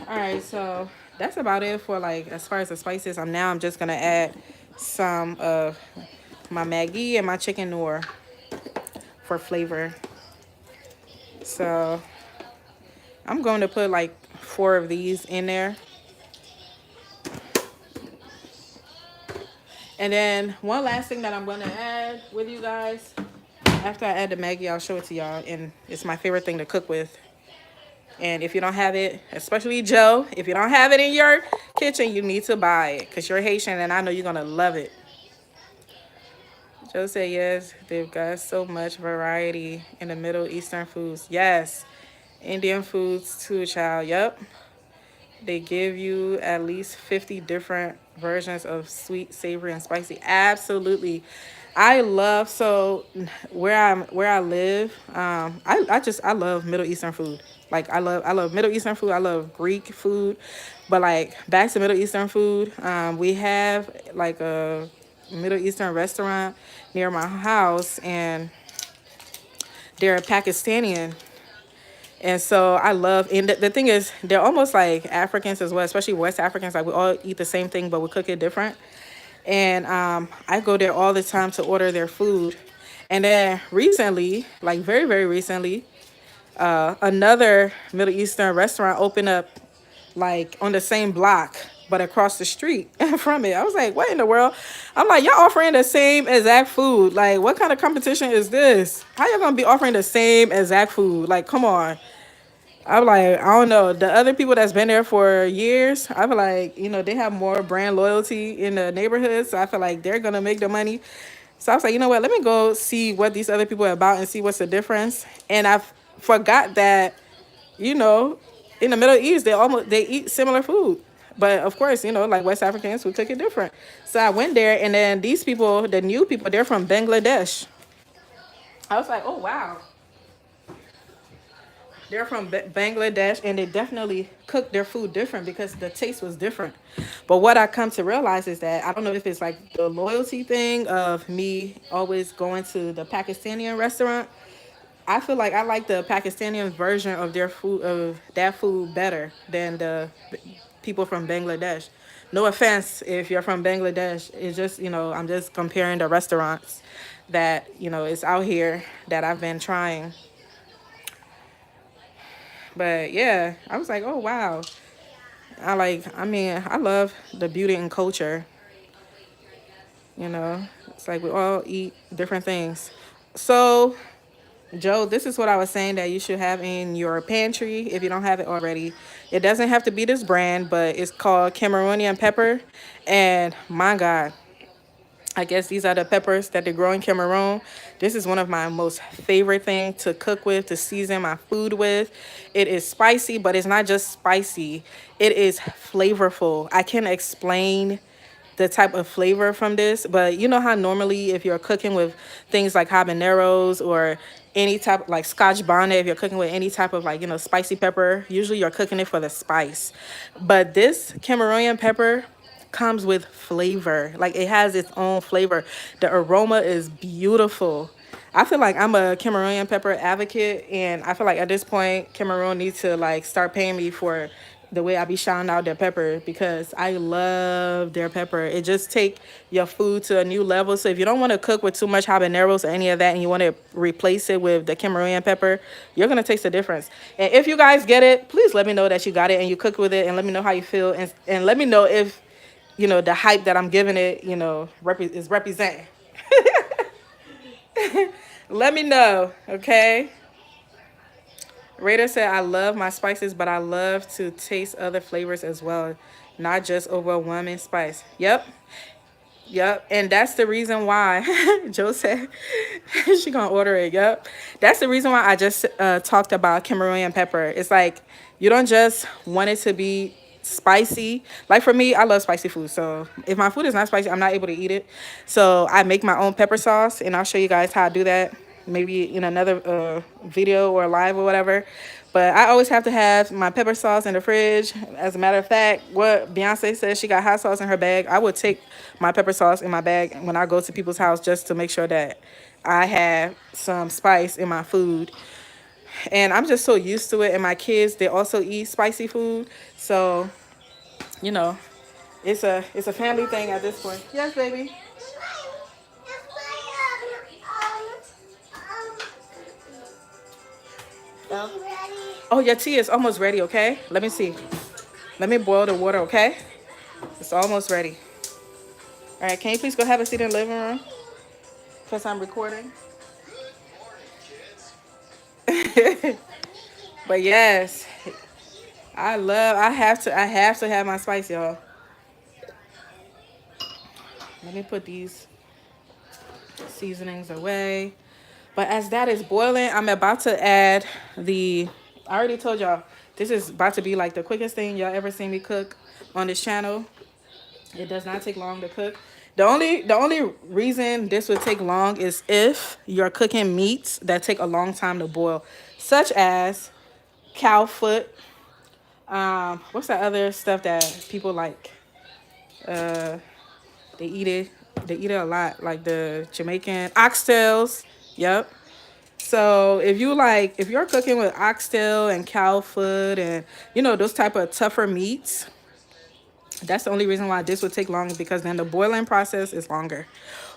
All right, so that's about it for like as far as the spices. I'm just gonna add some of my Maggi and my chicken noir for flavor. So I'm going to put like 4 of these in there. And then one last thing that I'm going to add with you guys, after I add the Maggi, I'll show it to y'all. And it's my favorite thing to cook with. And if you don't have it, especially Joe, if you don't have it in your kitchen, you need to buy it because you're Haitian and I know you're going to love it. Joe said yes, they've got so much variety in the Middle Eastern foods. Yes, Indian foods too, child. Yep. They give you at least 50 different versions of sweet, savory, and spicy. Absolutely. I love, so where I live, I love Middle Eastern food. Like I love Middle Eastern food. I love Greek food, but like back to Middle Eastern food, we have like a Middle Eastern restaurant near my house, and they're Pakistani. And so I love, and the thing is, they're almost like Africans as well, especially West Africans. Like we all eat the same thing, but we cook it different. And I go there all the time to order their food. And then recently, like very, very recently, another Middle Eastern restaurant opened up like on the same block, but across the street from it. I was like, what in the world? I'm like, y'all offering the same exact food. Like, what kind of competition is this? How y'all gonna be offering the same exact food? Like, come on. I'm like, I don't know. The other people that's been there for years, I feel like, they have more brand loyalty in the neighborhood. So I feel like they're gonna make the money. So I was like, you know what? Let me go see what these other people are about and see what's the difference. And I forgot that, you know, in the Middle East, they eat similar food. But of course, like West Africans, we cook it different. So I went there, and then these people, the new people, they're from Bangladesh. I was like, oh wow. They're from Bangladesh, and they definitely cook their food different because the taste was different. But what I come to realize is that I don't know if it's like the loyalty thing of me always going to the Pakistani restaurant. I feel like I like the Pakistani version of their food, of that food, better than the people from Bangladesh. No offense if you're from Bangladesh. It's just, I'm just comparing the restaurants that, is out here that I've been trying. But yeah, I was like, oh wow. I love the beauty and culture, you know. It's like we all eat different things. So, Joe, this is what I was saying that you should have in your pantry if you don't have it already. It doesn't have to be this brand, but it's called Cameroonian pepper. And my God, I guess these are the peppers that they grow in Cameroon. This is one of my most favorite things to cook with, to season my food with. It is spicy, but it's not just spicy. It is flavorful. I can't explain the type of flavor from this, but you know how normally if you're cooking with things like habaneros or any type like scotch bonnet, if you're cooking with any type of like, spicy pepper, usually you're cooking it for the spice. But this Cameroonian pepper comes with flavor. Like it has its own flavor. The aroma is beautiful. I feel like I'm a Cameroonian pepper advocate, and I feel like at this point, Cameroon needs to like start paying me for the way I be shouting out their pepper because I love their pepper. It just take your food to a new level. So if you don't want to cook with too much habaneros or any of that, and you want to replace it with the Cameroonian pepper, you're gonna taste the difference. And if you guys get it, please let me know that you got it and you cook with it, and let me know how you feel, and let me know if the hype that I'm giving it, is representing. Let me know, okay? Raider said, I love my spices, but I love to taste other flavors as well, not just overwhelming spice. Yep. Yep, and that's the reason why Joe said she gonna order it. Yep, that's the reason why I just talked about Cameroonian pepper. It's like you don't just want it to be spicy. Like for me, I love spicy food. So if my food is not spicy, I'm not able to eat it. So I make my own pepper sauce, and I'll show you guys how I do that. Maybe in another video or live or whatever. But I always have to have my pepper sauce in the fridge. As a matter of fact, what Beyonce says, she got hot sauce in her bag. I would take my pepper sauce in my bag when I go to people's house just to make sure that I have some spice in my food. And I'm just so used to it. And my kids, they also eat spicy food. So, you know, it's a family thing at this point. Yes, baby. Oh, your tea is almost ready, okay? Let me see. Let me boil the water, okay? It's almost ready. All right, can you please go have a seat in the living room? Because I'm recording. But yes, I have to have my spice, y'all. Let me put these seasonings away. But as that is boiling, I'm about to add I already told y'all, this is about to be like the quickest thing y'all ever seen me cook on this channel. It does not take long to cook. The only reason this would take long is if you're cooking meats that take a long time to boil, such as cow foot. What's that other stuff that people like? Uh, they eat it. They eat it a lot, like the Jamaican oxtails. Yep. So if you're cooking with oxtail and cow foot and those type of tougher meats, that's the only reason why this would take long because then the boiling process is longer.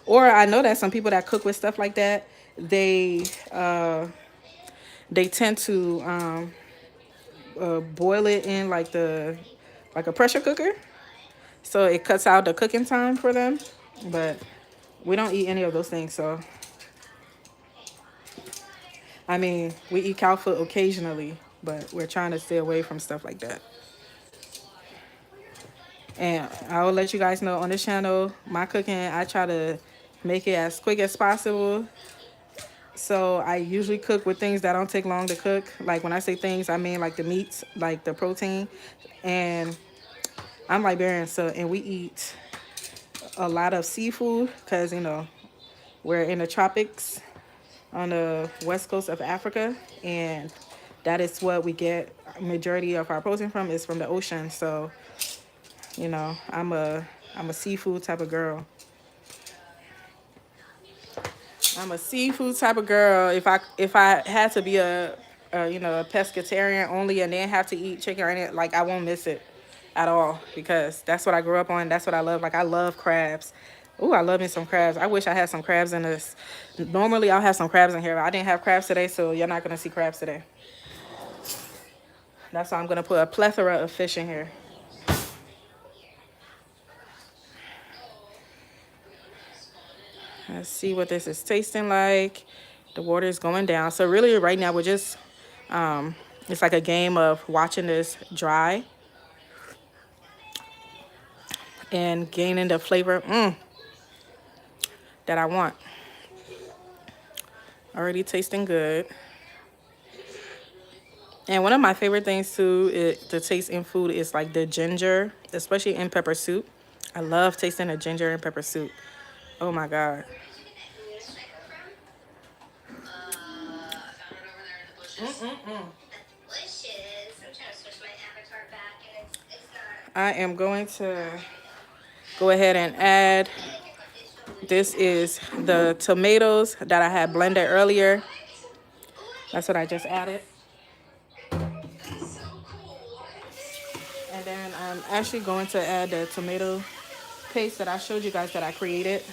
Or I know that some people that cook with stuff like that, they uh, they tend to boil it in like a pressure cooker, so it cuts out the cooking time for them. But we don't eat any of those things, so I mean we eat cow foot occasionally, but we're trying to stay away from stuff like that. And I will let you guys know on this channel, my cooking, I try to make it as quick as possible. So I usually cook with things that don't take long to cook. Like when I say things, I mean like the meats, like the protein. And I'm Liberian, so and we eat a lot of seafood because we're in the tropics on the west coast of Africa, and that is what we get majority of our protein from is from the ocean. So I'm a seafood type of girl. I'm a seafood type of girl. If I had to be a pescatarian only and then have to eat chicken or anything, like I won't miss it at all because that's what I grew up on. That's what I love. Like I love crabs. Ooh, I love me some crabs. I wish I had some crabs in this. Normally I'll have some crabs in here, but I didn't have crabs today, so you're not gonna see crabs today. That's why I'm gonna put a plethora of fish in here. Let's see what this is tasting like. The water is going down. So really right now we're just it's like a game of watching this dry and gaining the flavor that I want. Already tasting good. And one of my favorite things too to taste in food is like the ginger, especially in pepper soup. I love tasting the ginger in pepper soup. Oh my God. I am going to go ahead and add. This is the tomatoes that I had blended earlier. That's what I just added. And then I'm actually going to add the tomato paste that I showed you guys that I created.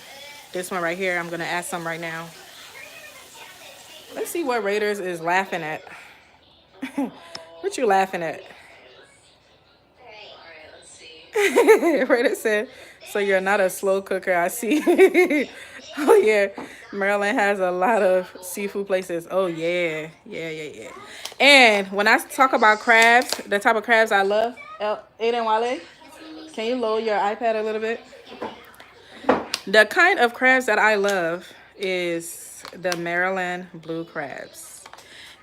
This one right here, I'm going to add some right now. Let's see what Raiders is laughing at. What you laughing at? Raiders said, so you're not a slow cooker, I see. Oh, yeah. Maryland has a lot of seafood places. Oh, yeah. Yeah. And when I talk about crabs, the type of crabs I love, Aiden Wale, can you lower your iPad a little bit? The kind of crabs that I love is the Maryland blue crabs.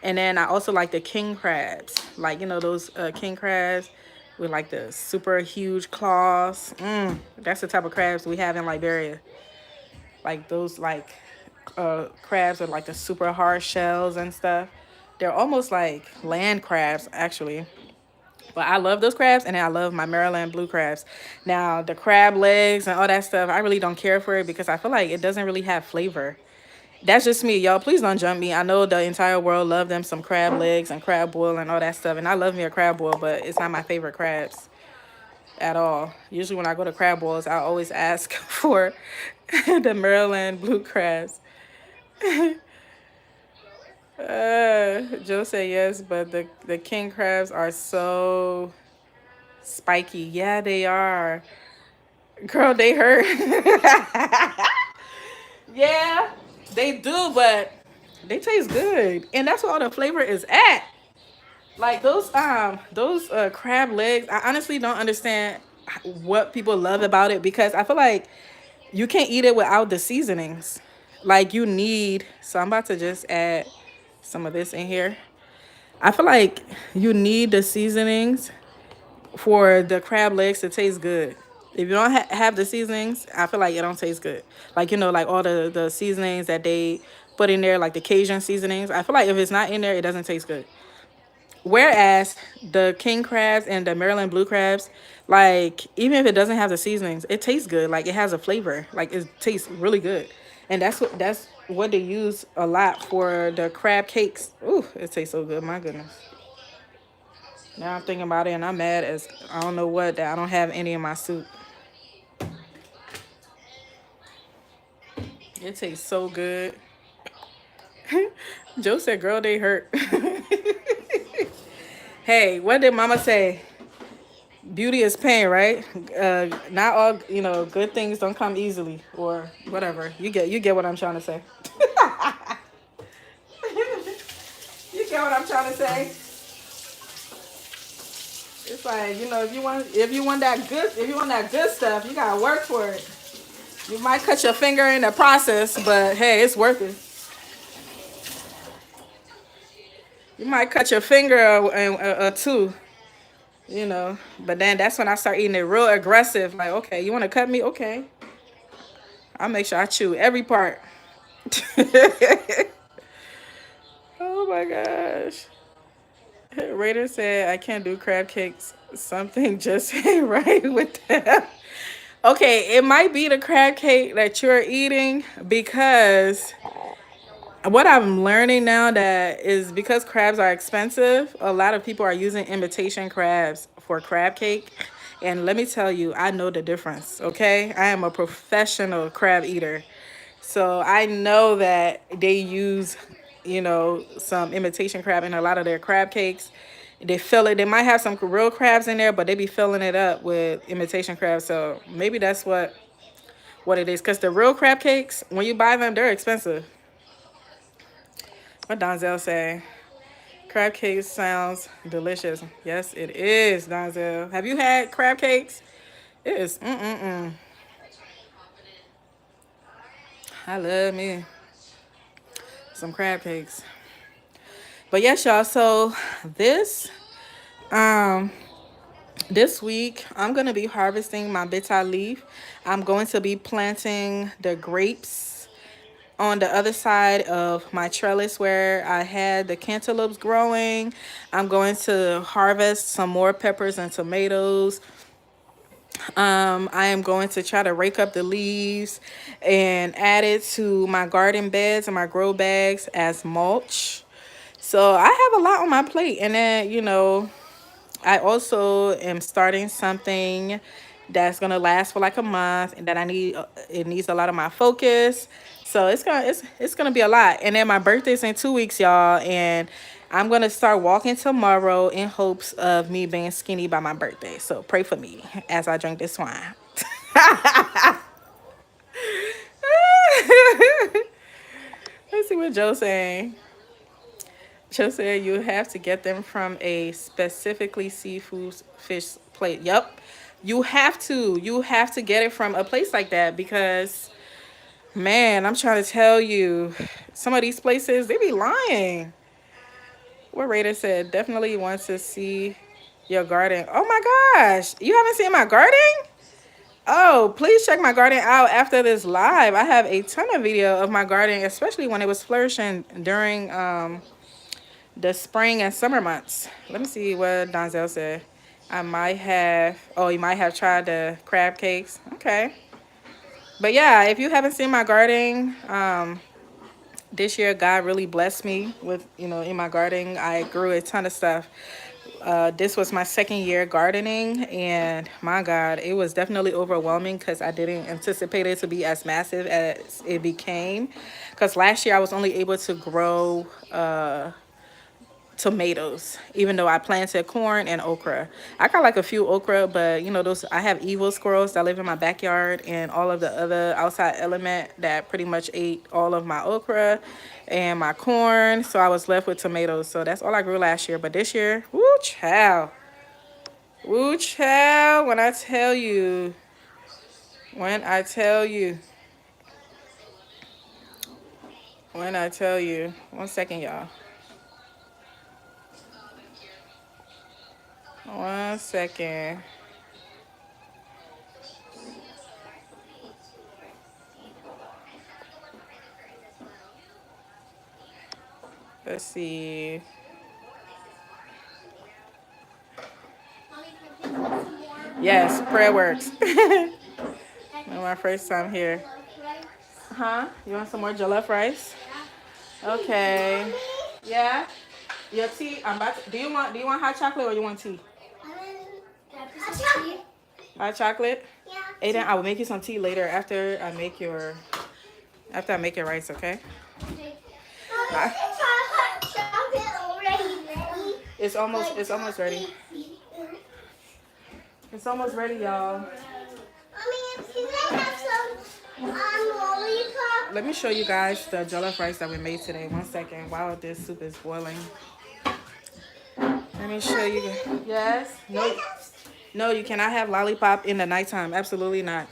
And then I also like the king crabs. Like, those king crabs with like the super huge claws. That's the type of crabs we have in Liberia. Like those crabs with like the super hard shells and stuff. They're almost like land crabs actually. But I love those crabs, and then I love my Maryland blue crabs. Now, the crab legs and all that stuff, I really don't care for it because I feel like it doesn't really have flavor. That's just me, y'all. Please don't jump me. I know the entire world love them some crab legs and crab boil and all that stuff, and I love me a crab boil, but it's not my favorite crabs at all. Usually when I go to crab boils, I always ask for the Maryland blue crabs. Joe said yes, but the king crabs are so spiky. Yeah, they are. Girl, they hurt. Yeah, they do, but they taste good. And that's where all the flavor is at. Like those crab legs, I honestly don't understand what people love about it because I feel like you can't eat it without the seasonings. Like you need, so I'm about to just add some of this in here. I feel like you need the seasonings for the crab legs to taste good. If you don't have the seasonings, I feel like it don't taste good. Like like all the seasonings that they put in there, like the Cajun seasonings. I feel like if it's not in there, it doesn't taste good. Whereas the king crabs and the Maryland blue crabs, like even if it doesn't have the seasonings, it tastes good. Like it has a flavor. Like it tastes really good. And that's what they use a lot for the crab cakes. Ooh, it tastes so good. My goodness. Now I'm thinking about it and I'm mad as I don't know what that I don't have any in my soup. It tastes so good. Joe said, "Girl, they hurt." Hey, what did Mama say? Beauty is pain, right? Not all good things don't come easily, or whatever. You get what I'm trying to say. You get what I'm trying to say. It's like if you want that good stuff, you gotta work for it. You might cut your finger in the process, but hey, it's worth it. You might cut your finger or two, But then that's when I start eating it real aggressive. Like, okay, you want to cut me? Okay, I'll make sure I chew every part. Oh my gosh. Raider said, I can't do crab cakes. Something just ain't right with them. Okay, it might be the crab cake that you're eating because what I'm learning now that is because crabs are expensive, a lot of people are using imitation crabs for crab cake. And let me tell you, I know the difference, okay? I am a professional crab eater. So I know that they use, some imitation crab in a lot of their crab cakes. They fill it. They might have some real crabs in there, but they be filling it up with imitation crabs. So maybe that's what it is. Cause the real crab cakes, when you buy them, they're expensive. What Donzel say? Crab cakes sounds delicious. Yes, it is, Donzel. Have you had crab cakes? It is. Mm-mm-mm. I love me some crab cakes. But yes, y'all. So this um this week I'm gonna be harvesting my bitter leaf. I'm going to be planting the grapes on the other side of my trellis where I had the cantaloupes growing. I'm going to harvest some more peppers and tomatoes. I am going to try to rake up the leaves and add it to my garden beds and my grow bags as mulch. So I have a lot on my plate. And then, I also am starting something that's gonna last for like a month, and that it needs a lot of my focus. So it's gonna be a lot. And then my birthday's in 2 weeks, y'all, and I'm gonna start walking tomorrow in hopes of me being skinny by my birthday. So pray for me as I drink this wine. Let's see what Joe's saying. Joe said you have to get them from a specifically seafood fish plate. Yep. You have to. You have to get it from a place like that because man, I'm trying to tell you, some of these places, they be lying. What Raider said, definitely wants to see your garden. Oh my gosh. You haven't seen my garden? Oh, please check my garden out after this live. I have a ton of video of my garden, especially when it was flourishing during the spring and summer months. Let me see what Donzel said. You might have tried the crab cakes. Okay. But yeah, if you haven't seen my garden, this year God really blessed me with, in my garden. I grew a ton of stuff. This was my second year gardening, and my God, it was definitely overwhelming because I didn't anticipate it to be as massive as it became. Because last year I was only able to grow tomatoes, even though I planted corn and okra. I got like a few okra, but those I have evil squirrels that live in my backyard and all of the other outside element that pretty much ate all of my okra and my corn. So I was left with tomatoes. So that's all I grew last year. But this year, woo child, when I tell you, when I tell you, 1 second, y'all. 1 second. Let's see. Yes, prayer works. My first time here. Huh? You want some more jollof rice? Okay. Yeah. Your tea. I'm about to, do you want hot chocolate or you want tea? Hot chocolate? Yeah. Aiden, I will make you some tea later after I make your rice, okay? I, it's almost ready. It's almost ready, y'all. Let me show you guys the jollof rice that we made today. One second while this soup is boiling. Let me show you. Yes? No. No, you cannot have lollipop in the nighttime. Absolutely not.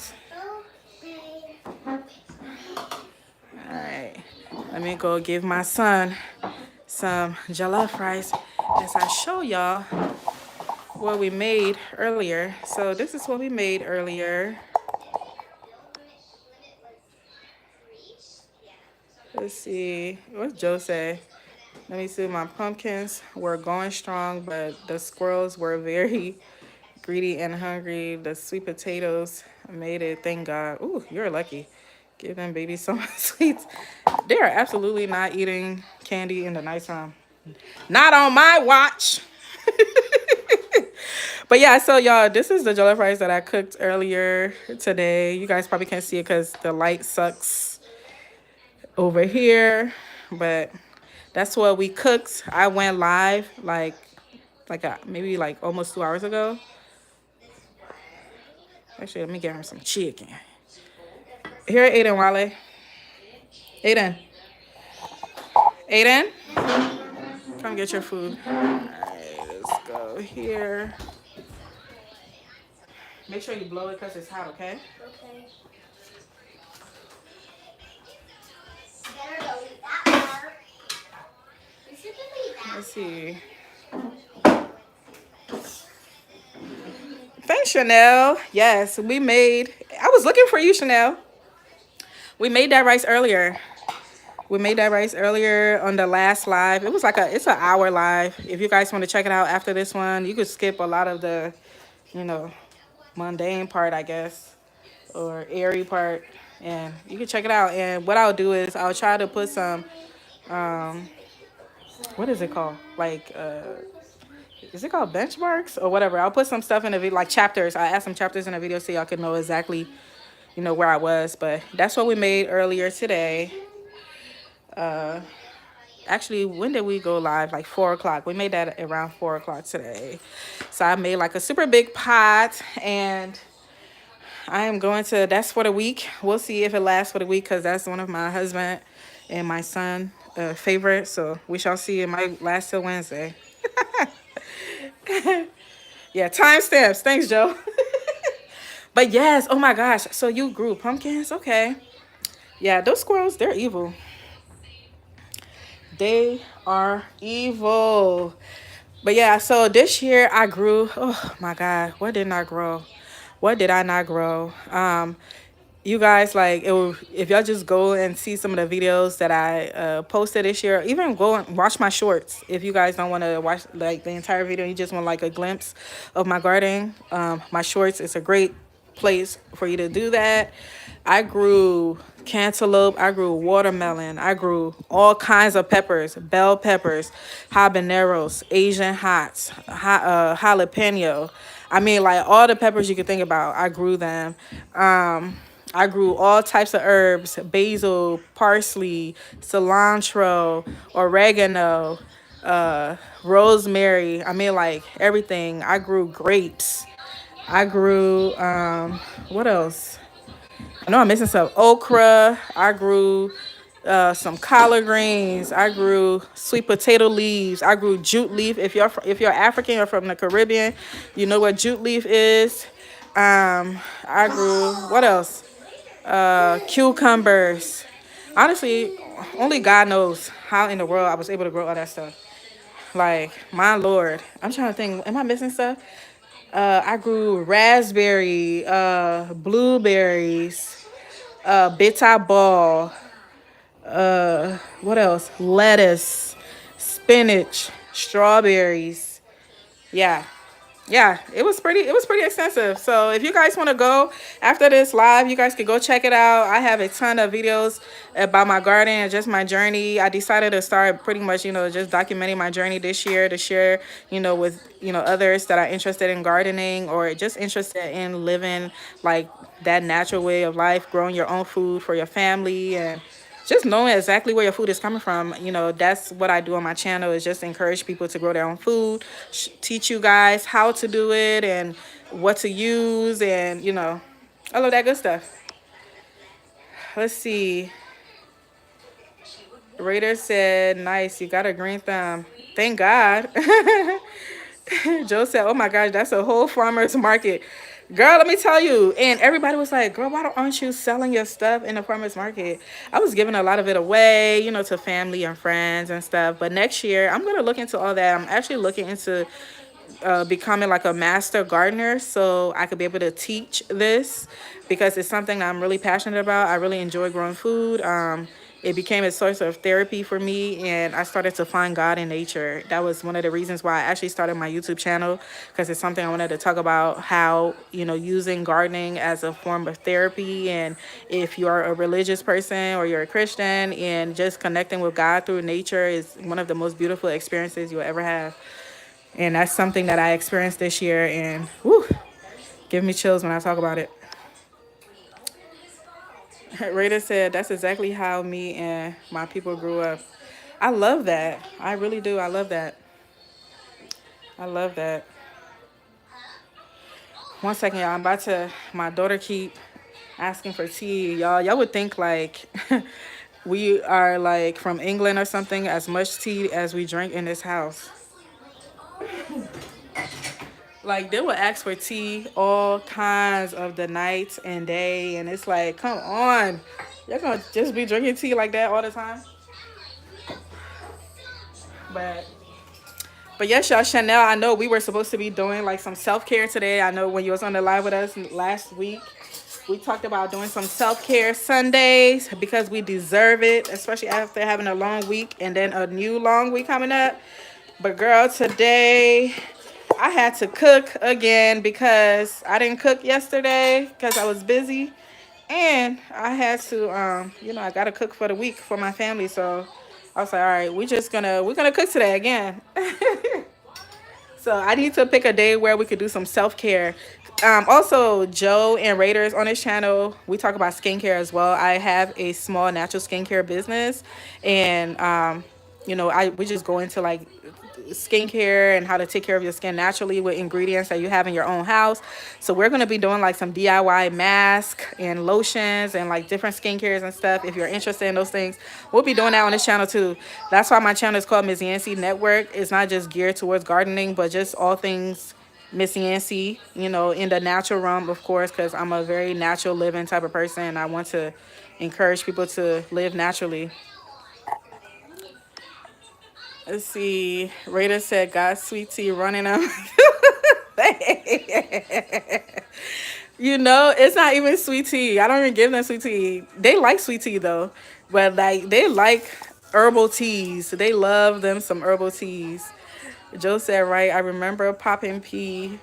Alright. Let me go give my son some jollof rice as I show y'all what we made earlier. So this is what we made earlier. Let's see. What's Joe say? Let me see. My pumpkins were going strong, but the squirrels were very greedy and hungry. The sweet potatoes made it. Thank God. Ooh, you're lucky. Give them babies so much sweets. They are absolutely not eating candy in the nighttime. Not on my watch. But yeah, so y'all, this is the jollof rice that I cooked earlier today. You guys probably can't see it because the light sucks over here. But that's what we cooked. I went live maybe like almost 2 hours ago. Actually, let me get her some chicken. Here, Aiden, Wale. Aiden. Aiden? Come get your food. Alright, let's go here. Make sure you blow it because it's hot, okay? Okay. Better go eat that part. You should eat that. Let's see. Thanks, Chanel. Yes, we made... I was looking for you, Chanel. We made that rice earlier. We made that rice earlier on the last live. It was like it's an hour live. If you guys want to check it out after this one, you could skip a lot of the, mundane part, I guess, or airy part, and you can check it out. And what I'll do is I'll try to put some, what is it called? Is it called benchmarks or whatever? I'll put some stuff in the video, like chapters. I add some chapters in the video so y'all can know exactly, where I was. But that's what we made earlier today. Actually, when did we go live? Like 4 o'clock. We made that around 4 o'clock today. So I made like a super big pot, and I am going to, that's for the week. We'll see if it lasts for the week because that's one of my husband and my son favorite. So we shall see. It might last till Wednesday. Yeah, timestamps. Thanks, Joe. But yes, oh my gosh. So you grew pumpkins? Okay. Yeah, those squirrels, they're evil. They are evil. But yeah, so this year I grew, oh my God, what didn't I grow? What did I not grow? You guys, if y'all just go and see some of the videos that I posted this year, even go and watch my shorts. If you guys don't want to watch like the entire video, you just want like a glimpse of my garden. My shorts is a great place for you to do that. I grew cantaloupe, I grew watermelon, I grew all kinds of peppers, bell peppers, habaneros, Asian hots, jalapeno. I mean, like all the peppers you could think about, I grew them. I grew all types of herbs, basil, parsley, cilantro, oregano, rosemary. I mean, like everything. I grew grapes. I grew, what else? I know I'm missing some okra. I grew some collard greens. I grew sweet potato leaves. I grew jute leaf. If you're African or from the Caribbean, you know what jute leaf is. I grew, what else? Cucumbers. Honestly, only God knows how in the world I was able to grow all that stuff. Like, my Lord. I'm trying to think, am I missing stuff? I grew raspberry, blueberries, bitter ball, what else? Lettuce, spinach, strawberries. Yeah. Yeah, it was pretty extensive. So if you guys want to go after this live, you guys could go check it out. I have a ton of videos about my garden and just my journey. I decided to start pretty much, just documenting my journey this year to share, with, others that are interested in gardening or just interested in living like that natural way of life, growing your own food for your family and just knowing exactly where your food is coming from. That's what I do on my channel, is just encourage people to grow their own food, teach you guys how to do it and what to use, and all of that good stuff. Let's see. Raider said, nice, you got a green thumb. Thank God. Joe said, oh my gosh, that's a whole farmer's market. Girl, let me tell you. And everybody was like, girl, aren't you selling your stuff in the farmer's market? I was giving a lot of it away, to family and friends and stuff. But next year, I'm going to look into all that. I'm actually looking into becoming like a master gardener so I could be able to teach this, because it's something I'm really passionate about. I really enjoy growing food. It became a source of therapy for me, and I started to find God in nature. That was one of the reasons why I actually started my YouTube channel, because it's something I wanted to talk about, how, using gardening as a form of therapy. And if you are a religious person or you're a Christian, and just connecting with God through nature is one of the most beautiful experiences you'll ever have. And that's something that I experienced this year, and whew, give me chills when I talk about it. Rita said, that's exactly how me and my people grew up. I love that. I really do. I love that. I love that. One second, y'all. My daughter keep asking for tea. Y'all would think like we are like from England or something, as much tea as we drink in this house. Like they would ask for tea all kinds of the night and day, and it's like, come on, you're gonna just be drinking tea like that all the time. But yes, y'all, Chanel. I know we were supposed to be doing like some self care today. I know when you was on the live with us last week, we talked about doing some self care Sundays because we deserve it, especially after having a long week and then a new long week coming up. But girl, today I had to cook again because I didn't cook yesterday because I was busy, and I had to, I gotta cook for the week for my family. So I was like, all right, we're gonna cook today again. So I need to pick a day where we could do some self care. Also, Joe and Raiders on his channel, we talk about skincare as well. I have a small natural skincare business, and we just go into like skincare and how to take care of your skin naturally with ingredients that you have in your own house. So we're going to be doing like some DIY masks and lotions and like different skincares and stuff. If you're interested in those things, we'll be doing that on this channel too. That's why my channel is called Miss Yancy Network. It's not just geared towards gardening, but just all things Miss Yancy, in the natural realm, of course, because I'm a very natural living type of person, and I want to encourage people to live naturally. Let's see. Raider said, "God, sweet tea running them." It's not even sweet tea. I don't even give them sweet tea. They like sweet tea though, but like they like herbal teas. They love them some herbal teas. Joe said, "Right. I remember popping pea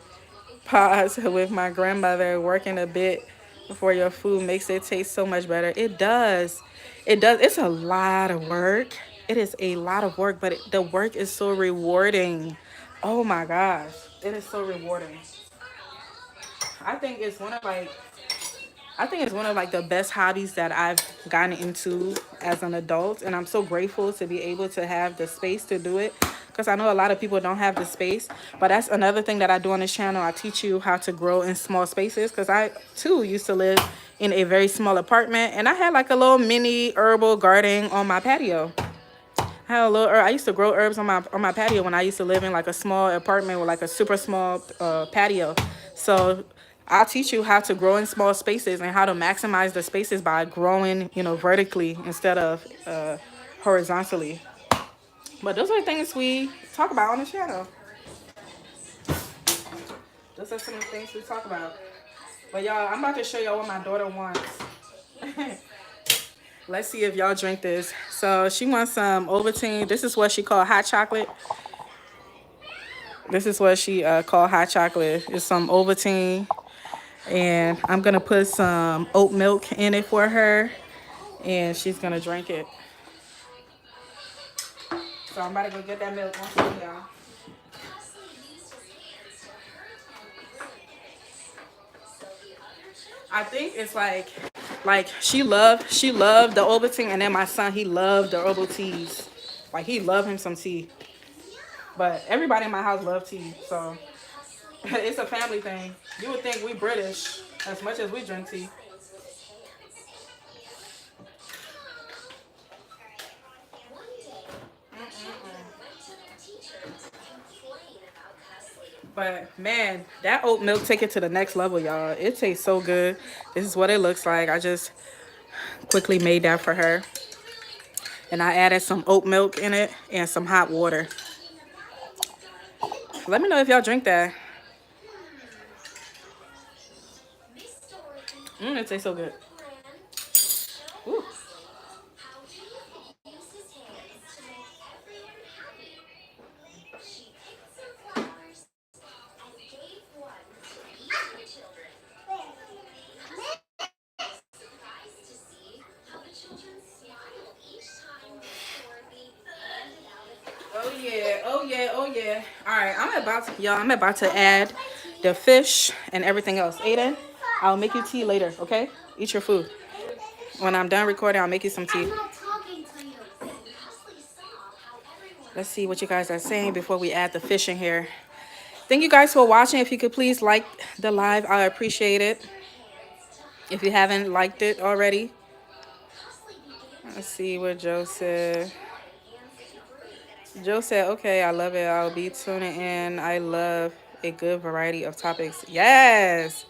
pods with my grandmother, working a bit before your food makes it taste so much better." It does. It does. It's a lot of work. It is a lot of work, but the work is so rewarding. Oh my gosh. It is so rewarding. I think it's one of like I think it's one of like the best hobbies that I've gotten into as an adult, and I'm so grateful to be able to have the space to do it, because I know a lot of people don't have the space. But that's another thing that I do on this channel. I teach you how to grow in small spaces, because I too used to live in a very small apartment, and I had like a little mini herbal garden on my patio. I used to grow herbs on my patio when I used to live in like a small apartment with like a super small patio. So I'll teach you how to grow in small spaces and how to maximize the spaces by growing, vertically instead of horizontally. But those are the things we talk about on the channel. Those are some of the things we talk about. But y'all, I'm about to show y'all what my daughter wants. Let's see if y'all drink this. So she wants some Ovaltine. This is what she called hot chocolate. This is what she called hot chocolate. It's some Ovaltine, and I'm gonna put some oat milk in it for her, and she's gonna drink it. So I'm about to go get that milk. One second, y'all. I think it's like she loved the Ovaltine, and then my son, he loved the herbal teas. Like he loved him some tea. But everybody in my house love tea, so it's a family thing. You would think we British as much as we drink tea. But man, that oat milk take it to the next level, y'all. It tastes so good. This is what it looks like. I just quickly made that for her. And I added some oat milk in it and some hot water. Let me know if y'all drink that. It tastes so good. Ooh. Oh yeah, oh yeah, oh yeah. All right, I'm about to add the fish and everything else. Aiden, I'll make you tea later, okay? Eat your food. When I'm done recording, I'll make you some tea. Let's see what you guys are saying before we add the fish in here. Thank you guys for watching. If you could please like the live, I appreciate it. If you haven't liked it already. Let's see what Joe said. Joe said, okay, I love it. I'll be tuning in. I love a good variety of topics. Yes.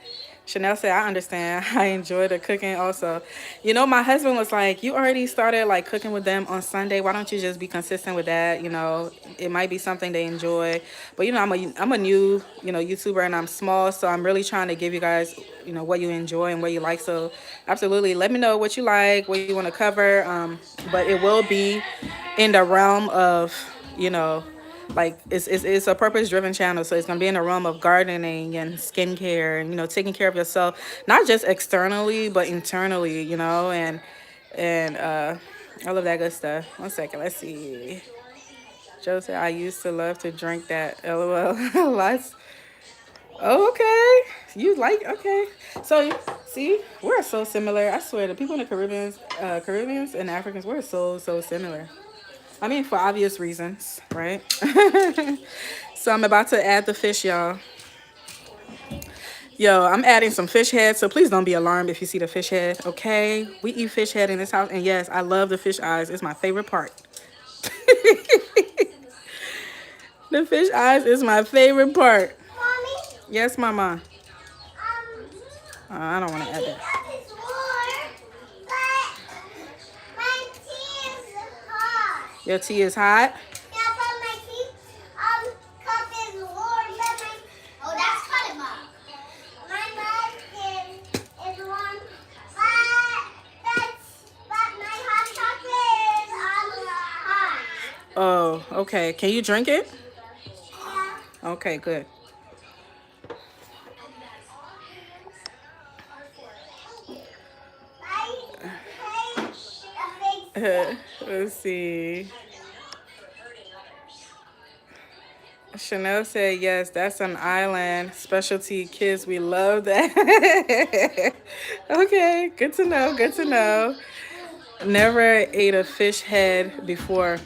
Chanel said, I understand. I enjoy the cooking also. You know, my husband was like, you already started like cooking with them on Sunday. Why don't you just be consistent with that? You know, it might be something they enjoy. But, you know, I'm a new, you know, YouTuber, and I'm small. So I'm really trying to give you guys, you know, what you enjoy and what you like. So absolutely, let me know what you like, what you want to cover. But it will be in the realm of, you know, like it's a purpose driven channel, so it's gonna be in the realm of gardening and skincare and, you know, taking care of yourself, not just externally but internally, you know, and all of that good stuff. One second, let's see. Joe said, I used to love to drink that. LOL. Lots. Oh, okay. You like, okay. So see, we're so similar. I swear, the people in the Caribbeans and Africans, we're so similar. I mean, for obvious reasons, right? So I'm about to add the fish, y'all. Yo, I'm adding some fish head, so please don't be alarmed if you see the fish head, okay? We eat fish head in this house, and yes, I love the fish eyes. It's my favorite part. The fish eyes is my favorite part. Mommy? Yes, Mama. I don't want to add that. Your tea is hot? Oh, okay. Can you drink it? Yeah. Okay, good. Let's see. Chanel said, yes, that's an island specialty. Kids, we love that. Okay, good to know, good to know. Never ate a fish head before.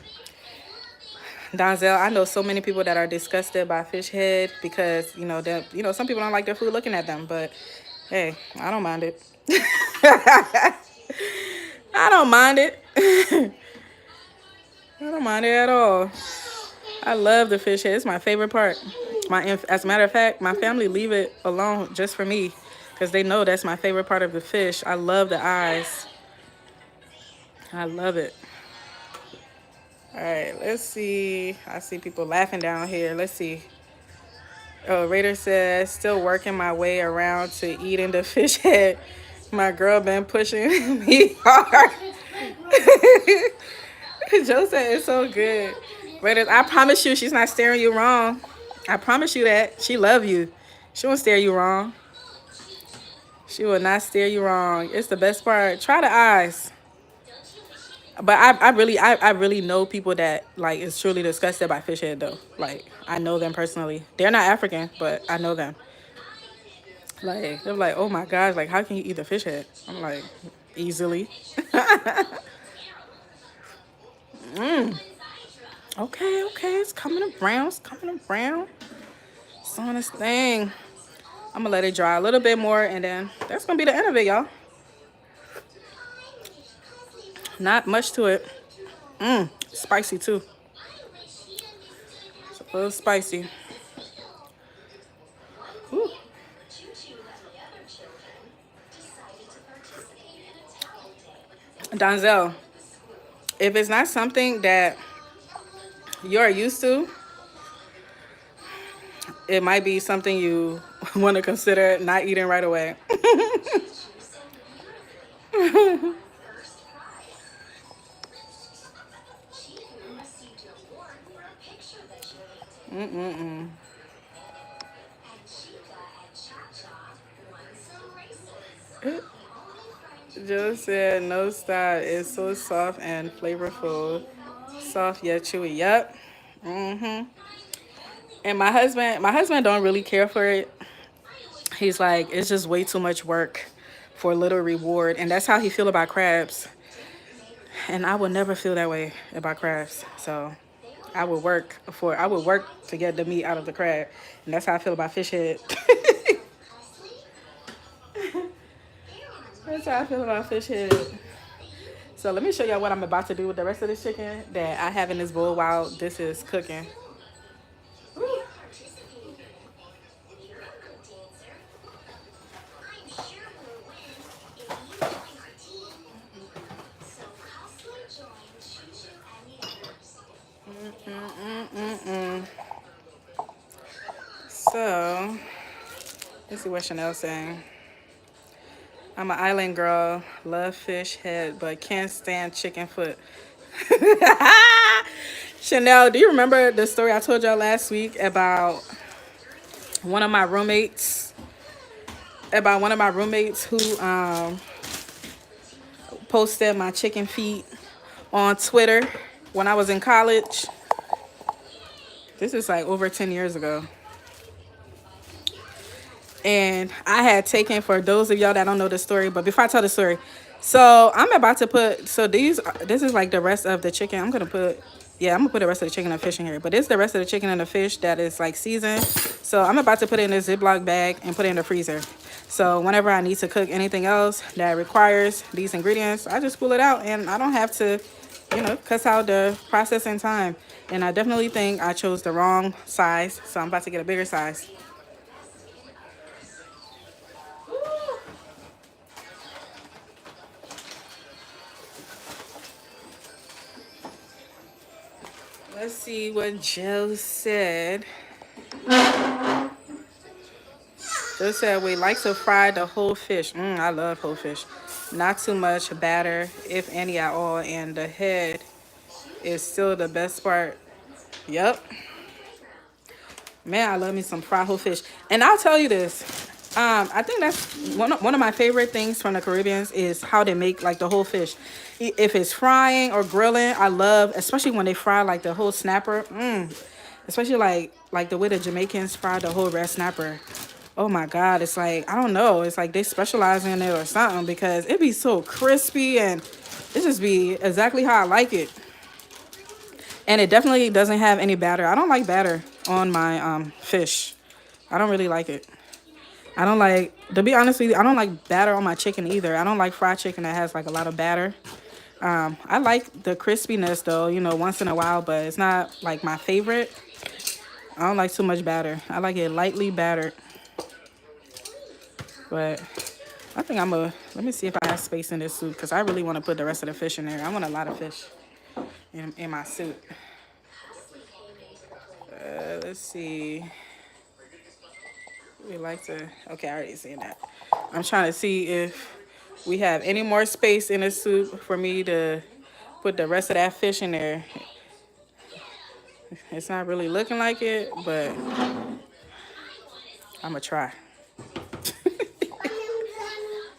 Donzel, I know so many people that are disgusted by fish head because, you know, that, you know, some people don't like their food looking at them, but hey, I don't mind it. I don't mind it. I don't mind it at all. I love the fish head. It's my favorite part. As a matter of fact, my family leave it alone just for me because they know that's my favorite part of the fish. I love the eyes. I love it. All right, let's see. I see people laughing down here. Let's see. Oh, Raider says, still working my way around to eating the fish head. My girl been pushing me hard. Joe said it's so good. Raiders, I promise you she's not staring you wrong. I promise you that. She love you. She won't steer you wrong. She will not steer you wrong. It's the best part. Try the eyes. But I really know people that like is truly disgusted by fish head though. Like I know them personally. They're not African, but I know them. Like they're like, oh my gosh, like how can you eat the fish head? I'm like, easily. Okay, okay, it's coming around. It's coming around. It's on this thing. I'm gonna let it dry a little bit more, and then that's gonna be the end of it, y'all. Not much to it. Spicy too. It's a little spicy. Ooh. Donzel, if it's not something that you're used to, it might be something you want to consider not eating right away. Mm-mm-mm. Joe said no style is so soft and flavorful. Soft yet chewy. Yep. And my husband don't really care for it. He's like, it's just way too much work for little reward. And that's how he feel about crabs. And I would never feel that way about crabs. So I would work to get the meat out of the crab. And that's how I feel about fish head. That's how I feel about fish head. So let me show y'all what I'm about to do with the rest of this chicken that I have in this bowl while this is cooking. Mm-mm-mm-mm. So let's see what Chanel's saying. I'm an island girl, love fish head, but can't stand chicken foot. Chanel, do you remember the story I told y'all last week about one of my roommates? About one of my roommates who posted my chicken feet on Twitter when I was in college. This is like over 10 years ago. And I had taken, for those of y'all that don't know the story, but before I tell the story, so I'm about to put, so this is like the rest of the chicken. I'm gonna put the rest of the chicken and fish in here, but this is the rest of the chicken and the fish that is like seasoned. So I'm about to put it in this Ziploc bag and put it in the freezer. So whenever I need to cook anything else that requires these ingredients, I just pull it out and I don't have to, cuss out the processing time. And I definitely think I chose the wrong size, so I'm about to get a bigger size. Let's see what Joe said. Joe said we like to fry the whole fish. I love whole fish. Not too much batter, if any at all, and the head is still the best part. Yep. Man, I love me some fried whole fish. And I'll tell you this. I think that's one of my favorite things from the Caribbeans is how they make like the whole fish. If it's frying or grilling, I love, especially when they fry like the whole snapper. Especially like the way the Jamaicans fry the whole red snapper. Oh my God, it's like, I don't know. It's like they specialize in it or something because it be so crispy and it just be exactly how I like it. And it definitely doesn't have any batter. I don't like batter on my fish. I don't really like it. I don't like, to be honest with you, I don't like batter on my chicken either. I don't like fried chicken that has like a lot of batter. I like the crispiness though, once in a while, but it's not like my favorite. I don't like too much batter. I like it lightly battered. But I think let me see if I have space in this soup because I really want to put the rest of the fish in there. I want a lot of fish in my soup. Let's see. We like to, okay, I already seen that. I'm trying to see if we have any more space in the soup for me to put the rest of that fish in there. It's not really looking like it, but I'm gonna try.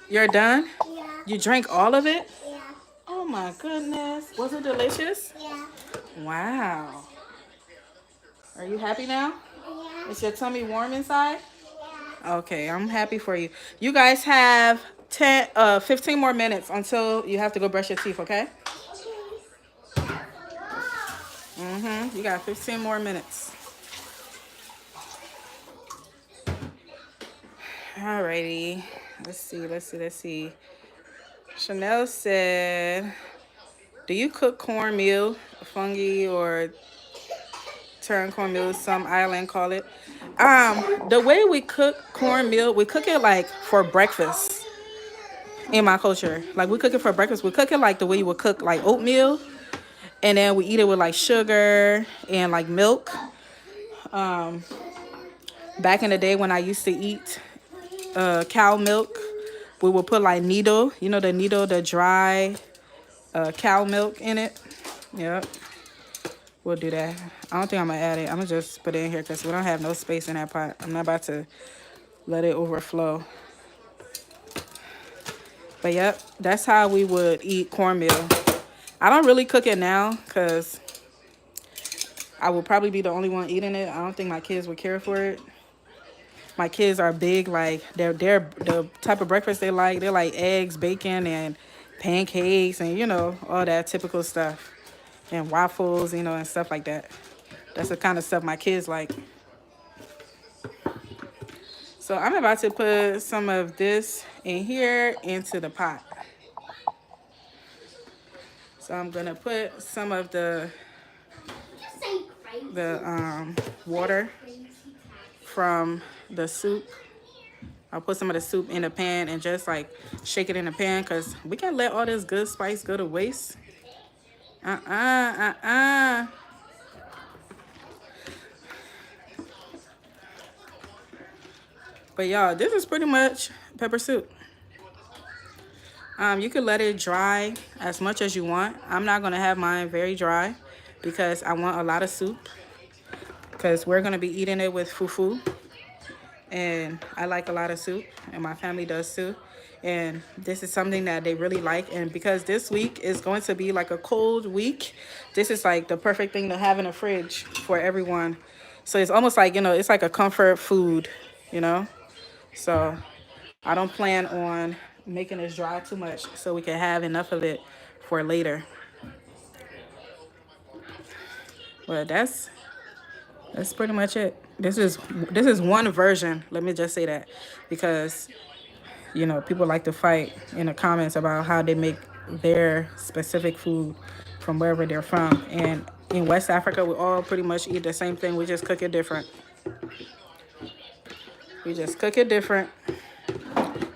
You're done? Yeah. You drank all of it? Yeah. Oh my goodness. Was it delicious? Yeah. Wow. Are you happy now? Yeah. Is your tummy warm inside? Yeah. Okay, I'm happy for you. You guys have 15 more minutes until you have to go brush your teeth, okay? You got 15 more minutes. Alrighty. Let's see. Chanel said, do you cook cornmeal, fungi, or turn cornmeal, some island call it? The way we cook cornmeal, we cook it like for breakfast in my culture. Like we cook it for breakfast. We cook it like the way you would cook like oatmeal, and then we eat it with like sugar and like milk. Back in the day when I used to eat cow milk, we would put like needle, the needle, the dry cow milk in it. Yep, we'll do that. I don't think I'm gonna add it. I'm gonna just put it in here because we don't have no space in that pot. I'm not about to let it overflow. But yep, that's how we would eat cornmeal. I don't really cook it now because I will probably be the only one eating it. I don't think my kids would care for it. My kids are big, like they're the type of breakfast they like. They're like eggs, bacon, and pancakes, and all that typical stuff, and waffles, and stuff like that. That's the kind of stuff my kids like. So I'm about to put some of this in here into the pot. So I'm gonna put some of the water from the soup. I'll put some of the soup in the pan and just like shake it in the pan because we can't let all this good spice go to waste. But y'all, this is pretty much pepper soup. You can let it dry as much as you want. I'm not gonna have mine very dry because I want a lot of soup because we're gonna be eating it with fufu. And I like a lot of soup, and my family does too. And this is something that they really like. And because this week is going to be like a cold week, this is like the perfect thing to have in the fridge for everyone. So it's almost like, it's like a comfort food. So I don't plan on making this dry too much so we can have enough of it for later. But that's pretty much it. This is one version. Let me just say that because people like to fight in the comments about how they make their specific food from wherever they're from. And in West Africa, we all pretty much eat the same thing. We just cook it different.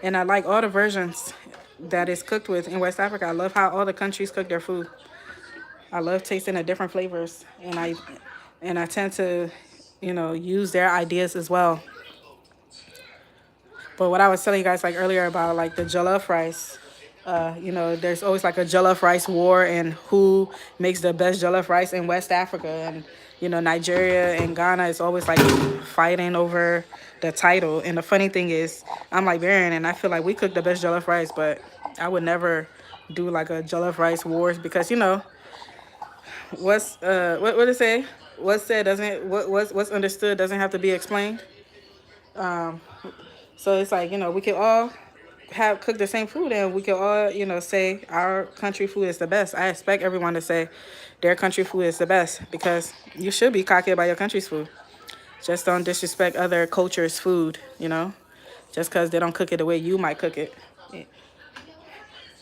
And I like all the versions that it's cooked with in West Africa. I love how all the countries cook their food. I love tasting the different flavors. And I tend to, use their ideas as well. But what I was telling you guys like earlier about like the jollof rice, there's always like a jollof rice war and who makes the best jollof rice in West Africa. And, Nigeria and Ghana is always like fighting over the title. And the funny thing is, I'm Liberian and I feel like we cook the best jollof rice, but I would never do like a jollof rice wars because, what did it say? What's said doesn't, what's understood doesn't have to be explained. So it's like, we can all cook the same food and we can all, say our country food is the best. I expect everyone to say their country food is the best because you should be cocky about your country's food. Just don't disrespect other cultures' food, just because they don't cook it the way you might cook it.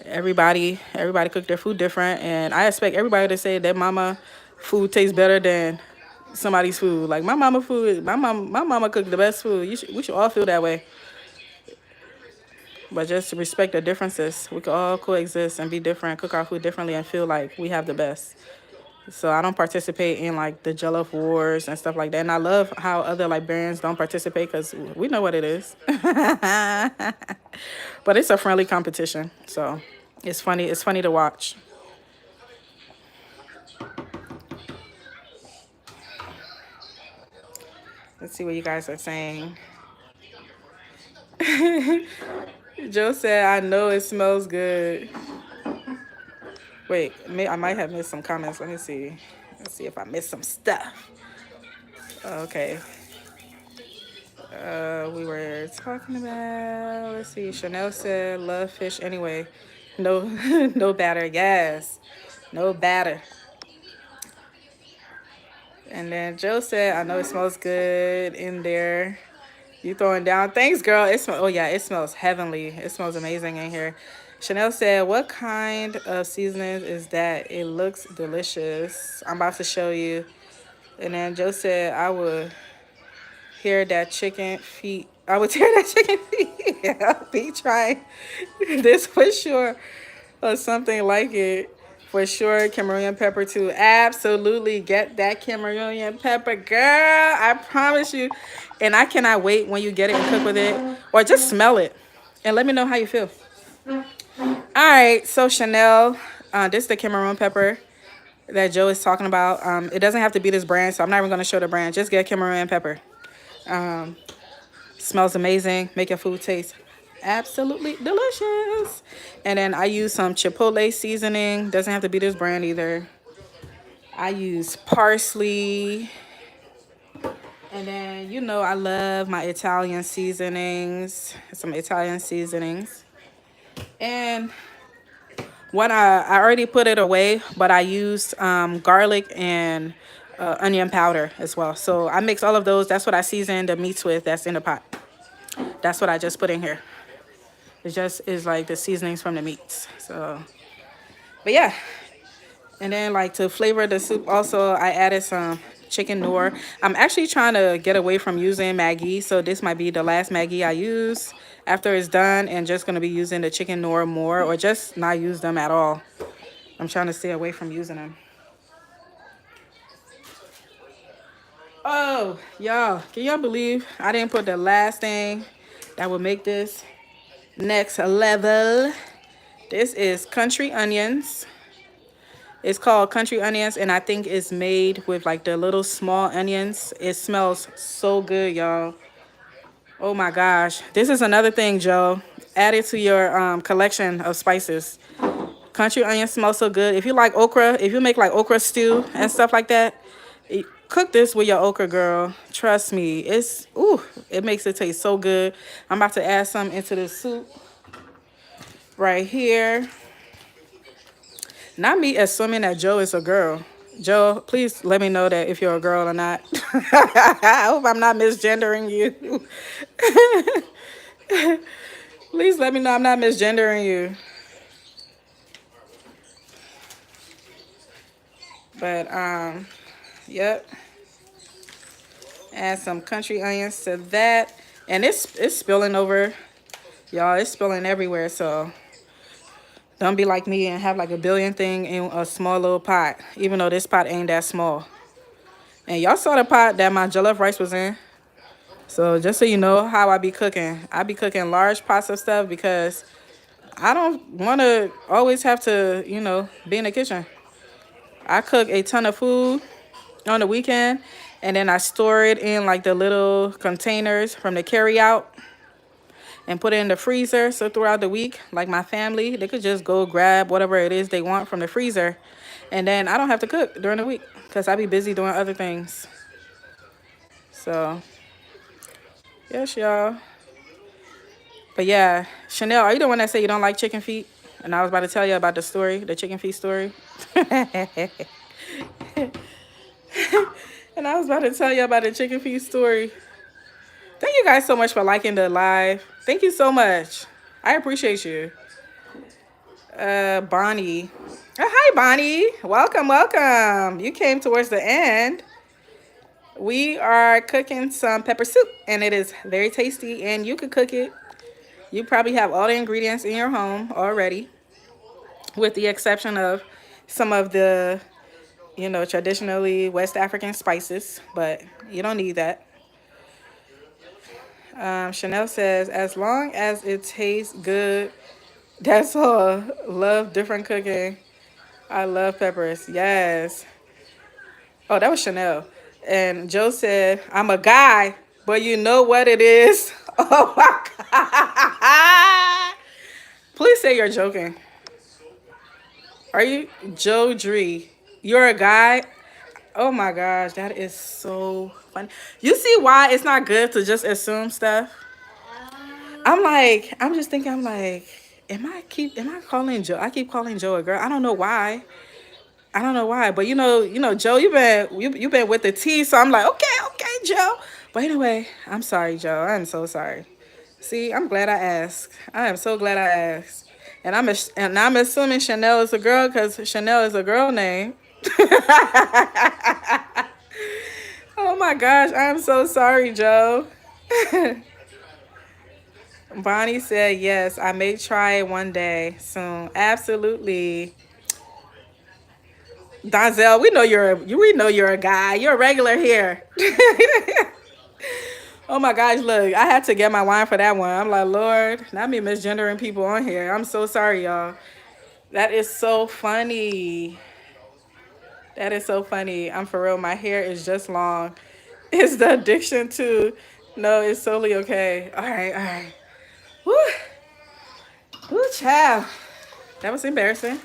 Everybody cook their food different, and I expect everybody to say that mama food tastes better than somebody's food. Like my mama cooked the best food. We should all feel that way. But just to respect the differences, we can all coexist and be different, cook our food differently, and feel like we have the best. So I don't participate in like the jollof wars and stuff like that. And I love how other Liberians don't participate because we know what it is. But it's a friendly competition, so it's funny. It's funny to watch. Let's see what you guys are saying. Joe said, I know it smells good. Wait, I might have missed some comments. Let me see. Let's see if I missed some stuff. Okay. We were talking about, let's see. Chanel said, love fish anyway. No, no batter. Yes. No batter. And then Joe said, I know it smells good in there. You throwing down? Thanks, girl. Oh yeah, it smells heavenly. It smells amazing in here. Chanel said, what kind of seasoning is that? It looks delicious. I'm about to show you. And then Joe said, I would hear that chicken feet. I would tear that chicken feet. I'll be trying this for sure. Or something like it. For sure, Cameroonian pepper too. Absolutely get that Cameroonian pepper, girl. I promise you. And I cannot wait when you get it and cook with it. Or just smell it. And let me know how you feel. Alright, so Chanel, this is the Cameroon pepper that Joe is talking about. It doesn't have to be this brand, so I'm not even going to show the brand. Just get Cameroon pepper. Smells amazing. Make your food taste absolutely delicious. And then I use some chipotle seasoning. Doesn't have to be this brand either. I use parsley. And then, you know, I love my Italian seasonings. Some Italian seasonings. And when I already put it away, but I used garlic and onion powder as well. So I mix all of those. That's what I season the meats with. That's in the pot. That's what I just put in here. It just is like the seasonings from the meats. So, but yeah. And then like to flavor the soup also, I added some chicken noir. I'm actually trying to get away from using Maggi. So this might be the last Maggi I use after it's done, and just going to be using the chicken noir more, or just not use them at all. I'm trying to stay away from using them. Oh, y'all, can y'all believe I didn't put the last thing that would make this next level? This is country onions. It's called country onions, and I think it's made with like the little small onions. It smells so good, y'all. Oh my gosh. This is another thing, Joe. Add it to your collection of spices. Country onions smell so good. If you like okra, if you make like okra stew and stuff like that, cook this with your okra, girl. Trust me. It makes it taste so good. I'm about to add some into the soup right here. Not me assuming that Joe is a girl. Joe, please let me know that if you're a girl or not. I hope I'm not misgendering you. Please let me know I'm not misgendering you. But, yep. Add some country onions to that. And it's spilling over. Y'all, it's spilling everywhere, so don't be like me and have like a billion thing in a small little pot, even though this pot ain't that small. And y'all saw the pot that my jollof rice was in. So just so you know how I be cooking. I be cooking large pots of stuff because I don't want to always have to, you know, be in the kitchen. I cook a ton of food on the weekend, and then I store it in like the little containers from the carry out and put it in the freezer. So throughout the week, like my family, they could just go grab whatever it is they want from the freezer. And then I don't have to cook during the week because I be busy doing other things. So, yes, y'all. But yeah, Chanel, are you the one that said you don't like chicken feet? And I was about to tell you about the story, the chicken feet story. And I was about to tell you about the chicken feet story. Thank you guys so much for liking the live. Thank you so much. I appreciate you. Bonnie. Hi, Bonnie. Welcome, welcome. You came towards the end. We are cooking some pepper soup, and it is very tasty, and you could cook it. You probably have all the ingredients in your home already, with the exception of some of the, you know, traditionally West African spices, but you don't need that. Chanel says, as long as it tastes good, that's all. Love different cooking. I love peppers. Yes. Oh, that was Chanel. And Joe said, I'm a guy, but you know what it is? Oh my God. Please say you're joking. Are you Joe Dree? You're a guy? Oh my gosh, that is so funny. You see why it's not good to just assume stuff? I'm just thinking, I'm like, am I calling Joe? I keep calling Joe a girl. I don't know why. I don't know why, but Joe, you've been with the T, so I'm like, okay, okay, Joe. But anyway, I'm sorry, Joe. I'm so sorry. See, I'm glad I asked. I am so glad I asked. And I'm assuming Chanel is a girl because Chanel is a girl name. Oh my gosh, I'm so sorry, Joe. Bonnie said yes. I may try it one day soon. Absolutely. Donzel, we know you're a guy. You're a regular here. Oh my gosh, look, I had to get my wine for that one. I'm like, Lord, not me misgendering people on here. I'm so sorry, y'all. That is so funny. That is so funny. I'm for real. My hair is just long. It's the addiction too. No, it's solely okay. All right, all right. Woo, woo, child. That was embarrassing.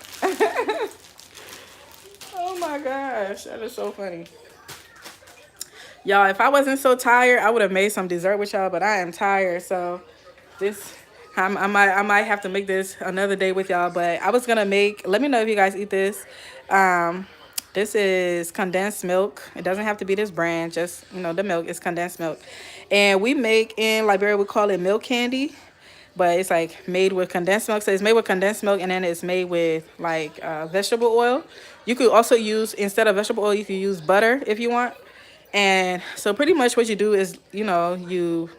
Oh my gosh, that is so funny. Y'all, if I wasn't so tired, I would have made some dessert with y'all, but I am tired, so this I might have to make this another day with y'all. But I was gonna make. Let me know if you guys eat this. Um, this is condensed milk. It doesn't have to be this brand. Just the milk is condensed milk, and we make in Liberia we call it milk candy, but it's like made with condensed milk. So it's made with condensed milk, and then it's made with like vegetable oil. You could also use instead of vegetable oil, you could use butter if you want. And so pretty much what you do is, you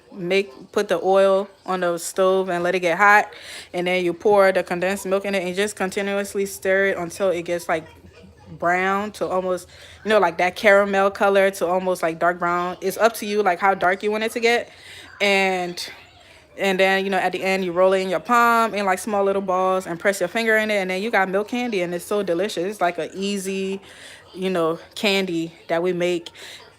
put the oil on the stove and let it get hot. And then you pour the condensed milk in it and just continuously stir it until it gets like brown to almost, like that caramel color to almost like dark brown. It's up to you, like how dark you want it to get. And then, at the end, you roll it in your palm in like small little balls and press your finger in it. And then you got milk candy and it's so delicious. It's like an easy, candy that we make.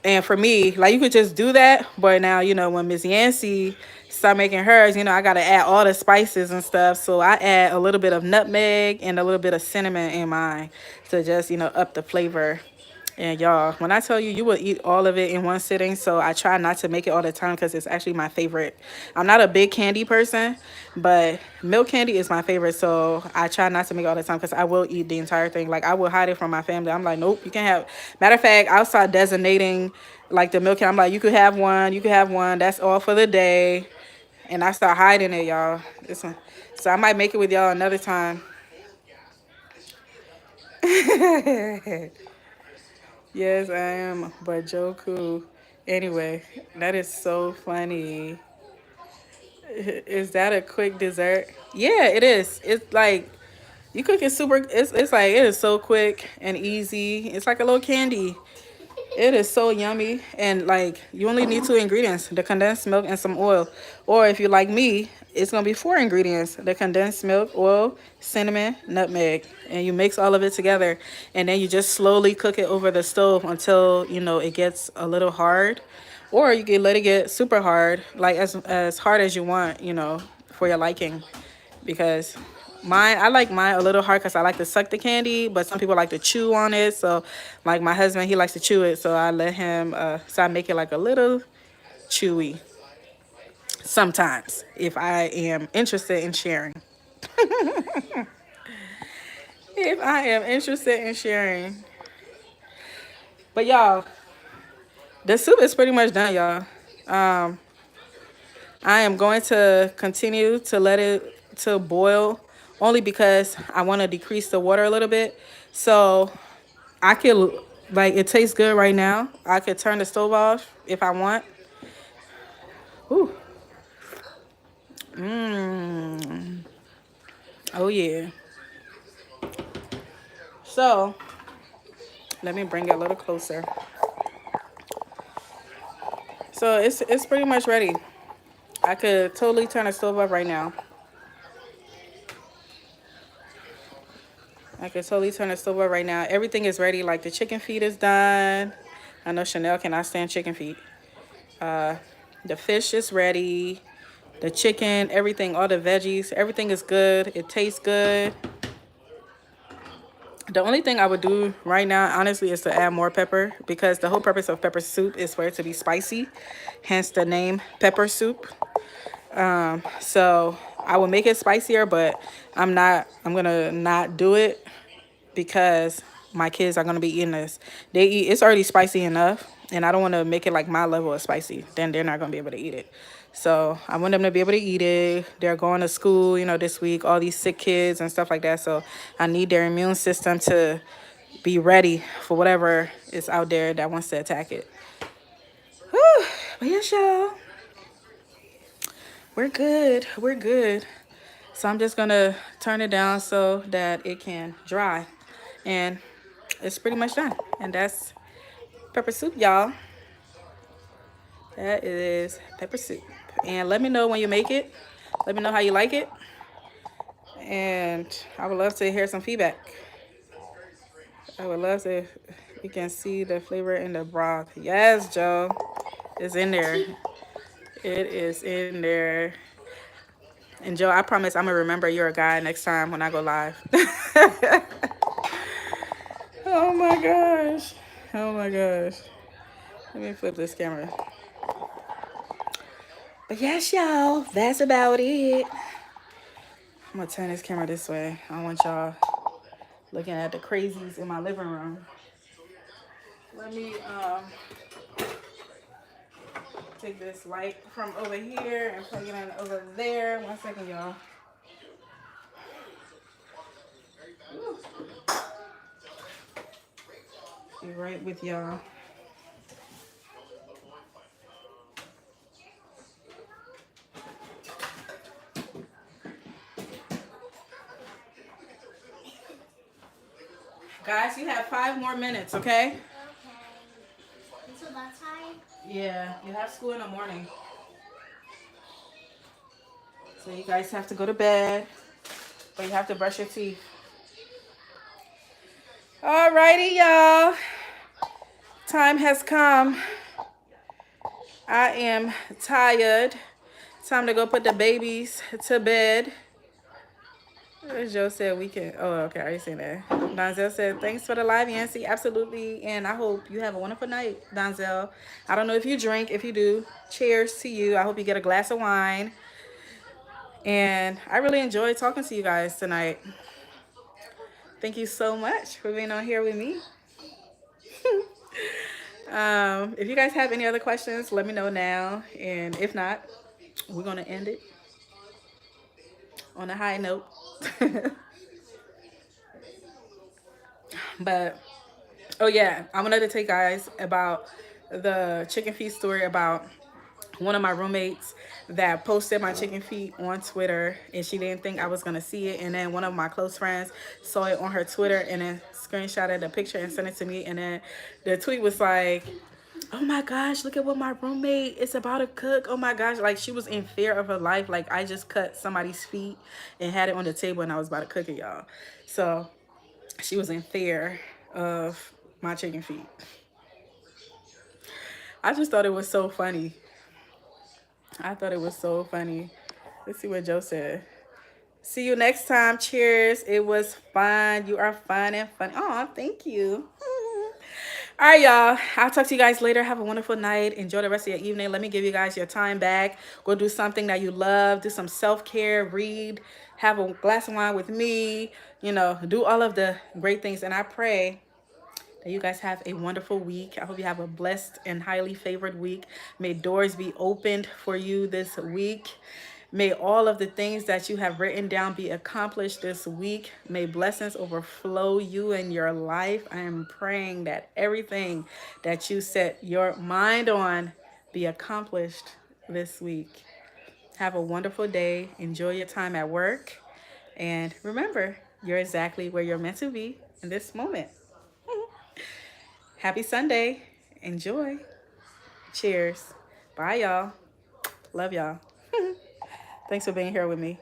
And for me, like you could just do that. But now, when Miss Yancy start making hers, I got to add all the spices and stuff. So I add a little bit of nutmeg and a little bit of cinnamon in mine to just, up the flavor. And y'all, when I tell you, you will eat all of it in one sitting. So I try not to make it all the time because it's actually my favorite. I'm not a big candy person, but milk candy is my favorite. So I try not to make it all the time because I will eat the entire thing. Like I will hide it from my family. I'm like, nope, you can't have. Matter of fact, I'll start designating like the milk candy. I'm like, you could have one. You could have one. That's all for the day. And I start hiding it, y'all. This one. So I might make it with y'all another time. Yes, I am, but Joku. Anyway, that is so funny. Is that a quick dessert? Yeah, it is. It's like you cook it super. It's like it is so quick and easy. It's like a little candy. It is so yummy. And like you only need two ingredients, the condensed milk and some oil. Or if you like me, it's gonna be four ingredients. The condensed milk, oil, cinnamon, nutmeg. And you mix all of it together. And then you just slowly cook it over the stove until, it gets a little hard. Or you can let it get super hard, like as hard as you want, for your liking. Because I like mine a little hard because I like to suck the candy, but some people like to chew on it. So, like my husband, he likes to chew it, so I let him. So I make it like a little chewy. Sometimes, if I am interested in sharing. If I am interested in sharing. But y'all, the soup is pretty much done, y'all. Um, I am going to continue to let it to boil only because I want to decrease the water a little bit. So I could like it tastes good right now. I could turn the stove off if I want. Ooh. Mmm. Oh yeah. So let me bring it a little closer. So it's pretty much ready. I could totally turn the stove up right now. I could totally turn the stove up right now. Everything is ready. Like the chicken feet is done. I know Chanel cannot stand chicken feet. The fish is ready. The chicken, everything, all the veggies, everything is good. It tastes good. The only thing I would do right now, honestly, is to add more pepper because the whole purpose of pepper soup is for it to be spicy, hence the name pepper soup. So I will make it spicier, but I'm gonna not do it because my kids are gonna be eating this. It's already spicy enough, and I don't want to make it like my level of spicy. Then they're not gonna be able to eat it. So I want them to be able to eat it. They're going to school, this week. All these sick kids and stuff like that. So I need their immune system to be ready for whatever is out there that wants to attack it. Whew. But yes, y'all, we're good. We're good. So I'm just gonna turn it down so that it can dry, and it's pretty much done. And that's pepper soup, y'all. That is pepper soup. And let me know when you make it. Let me know how you like it. And I would love to hear some feedback. I would love to, you can see the flavor in the broth. Yes, Joe. It's in there. It is in there. And Joe, I promise I'm going to remember you're a guy next time when I go live. Oh my gosh. Oh my gosh. Let me flip this camera. But yes, y'all, that's about it. I'm gonna turn this camera this way. I don't want y'all looking at the crazies in my living room. Let me take this light from over here and plug it in over there. 1 second, y'all. Be right with y'all. Guys, you have 5 more minutes, okay? Okay. Until that time? Yeah, you have school in the morning. So you guys have to go to bed, but you have to brush your teeth. Alrighty, y'all. Time has come. I am tired. Time to go put the babies to bed. Joe said we can. Oh, okay. I seen that. Donzel said, thanks for the live, Yancy. Absolutely. And I hope you have a wonderful night, Donzel. I don't know if you drink. If you do, cheers to you. I hope you get a glass of wine. And I really enjoyed talking to you guys tonight. Thank you so much for being on here with me. If you guys have any other questions, let me know now. And if not, we're going to end it on a high note. But, oh yeah, I wanted to tell you guys about the chicken feet story about one of my roommates that posted my chicken feet on Twitter, and she didn't think I was gonna see it. And then one of my close friends saw it on her Twitter and then screenshotted the picture and sent it to me. And then the tweet was like, oh my gosh, look at what my roommate is about to cook. Oh my gosh, like she was in fear of her life. Like I just cut somebody's feet and had it on the table and I was about to cook it, y'all. So she was in fear of my chicken feet. I just thought it was so funny. I thought it was so funny. Let's see what Joe said. See you next time. Cheers. It was fun. You are fun and fun. Oh, thank you. All right, y'all. I'll talk to you guys later. Have a wonderful night. Enjoy the rest of your evening. Let me give you guys your time back. Go do something that you love. Do some self-care. Read. Have a glass of wine with me. Do all of the great things. And I pray that you guys have a wonderful week. I hope you have a blessed and highly favored week. May doors be opened for you this week. May all of the things that you have written down be accomplished this week. May blessings overflow you and your life. I am praying that everything that you set your mind on be accomplished this week. Have a wonderful day. Enjoy your time at work. And remember, you're exactly where you're meant to be in this moment. Happy Sunday. Enjoy. Cheers. Bye, y'all. Love y'all. Thanks for being here with me.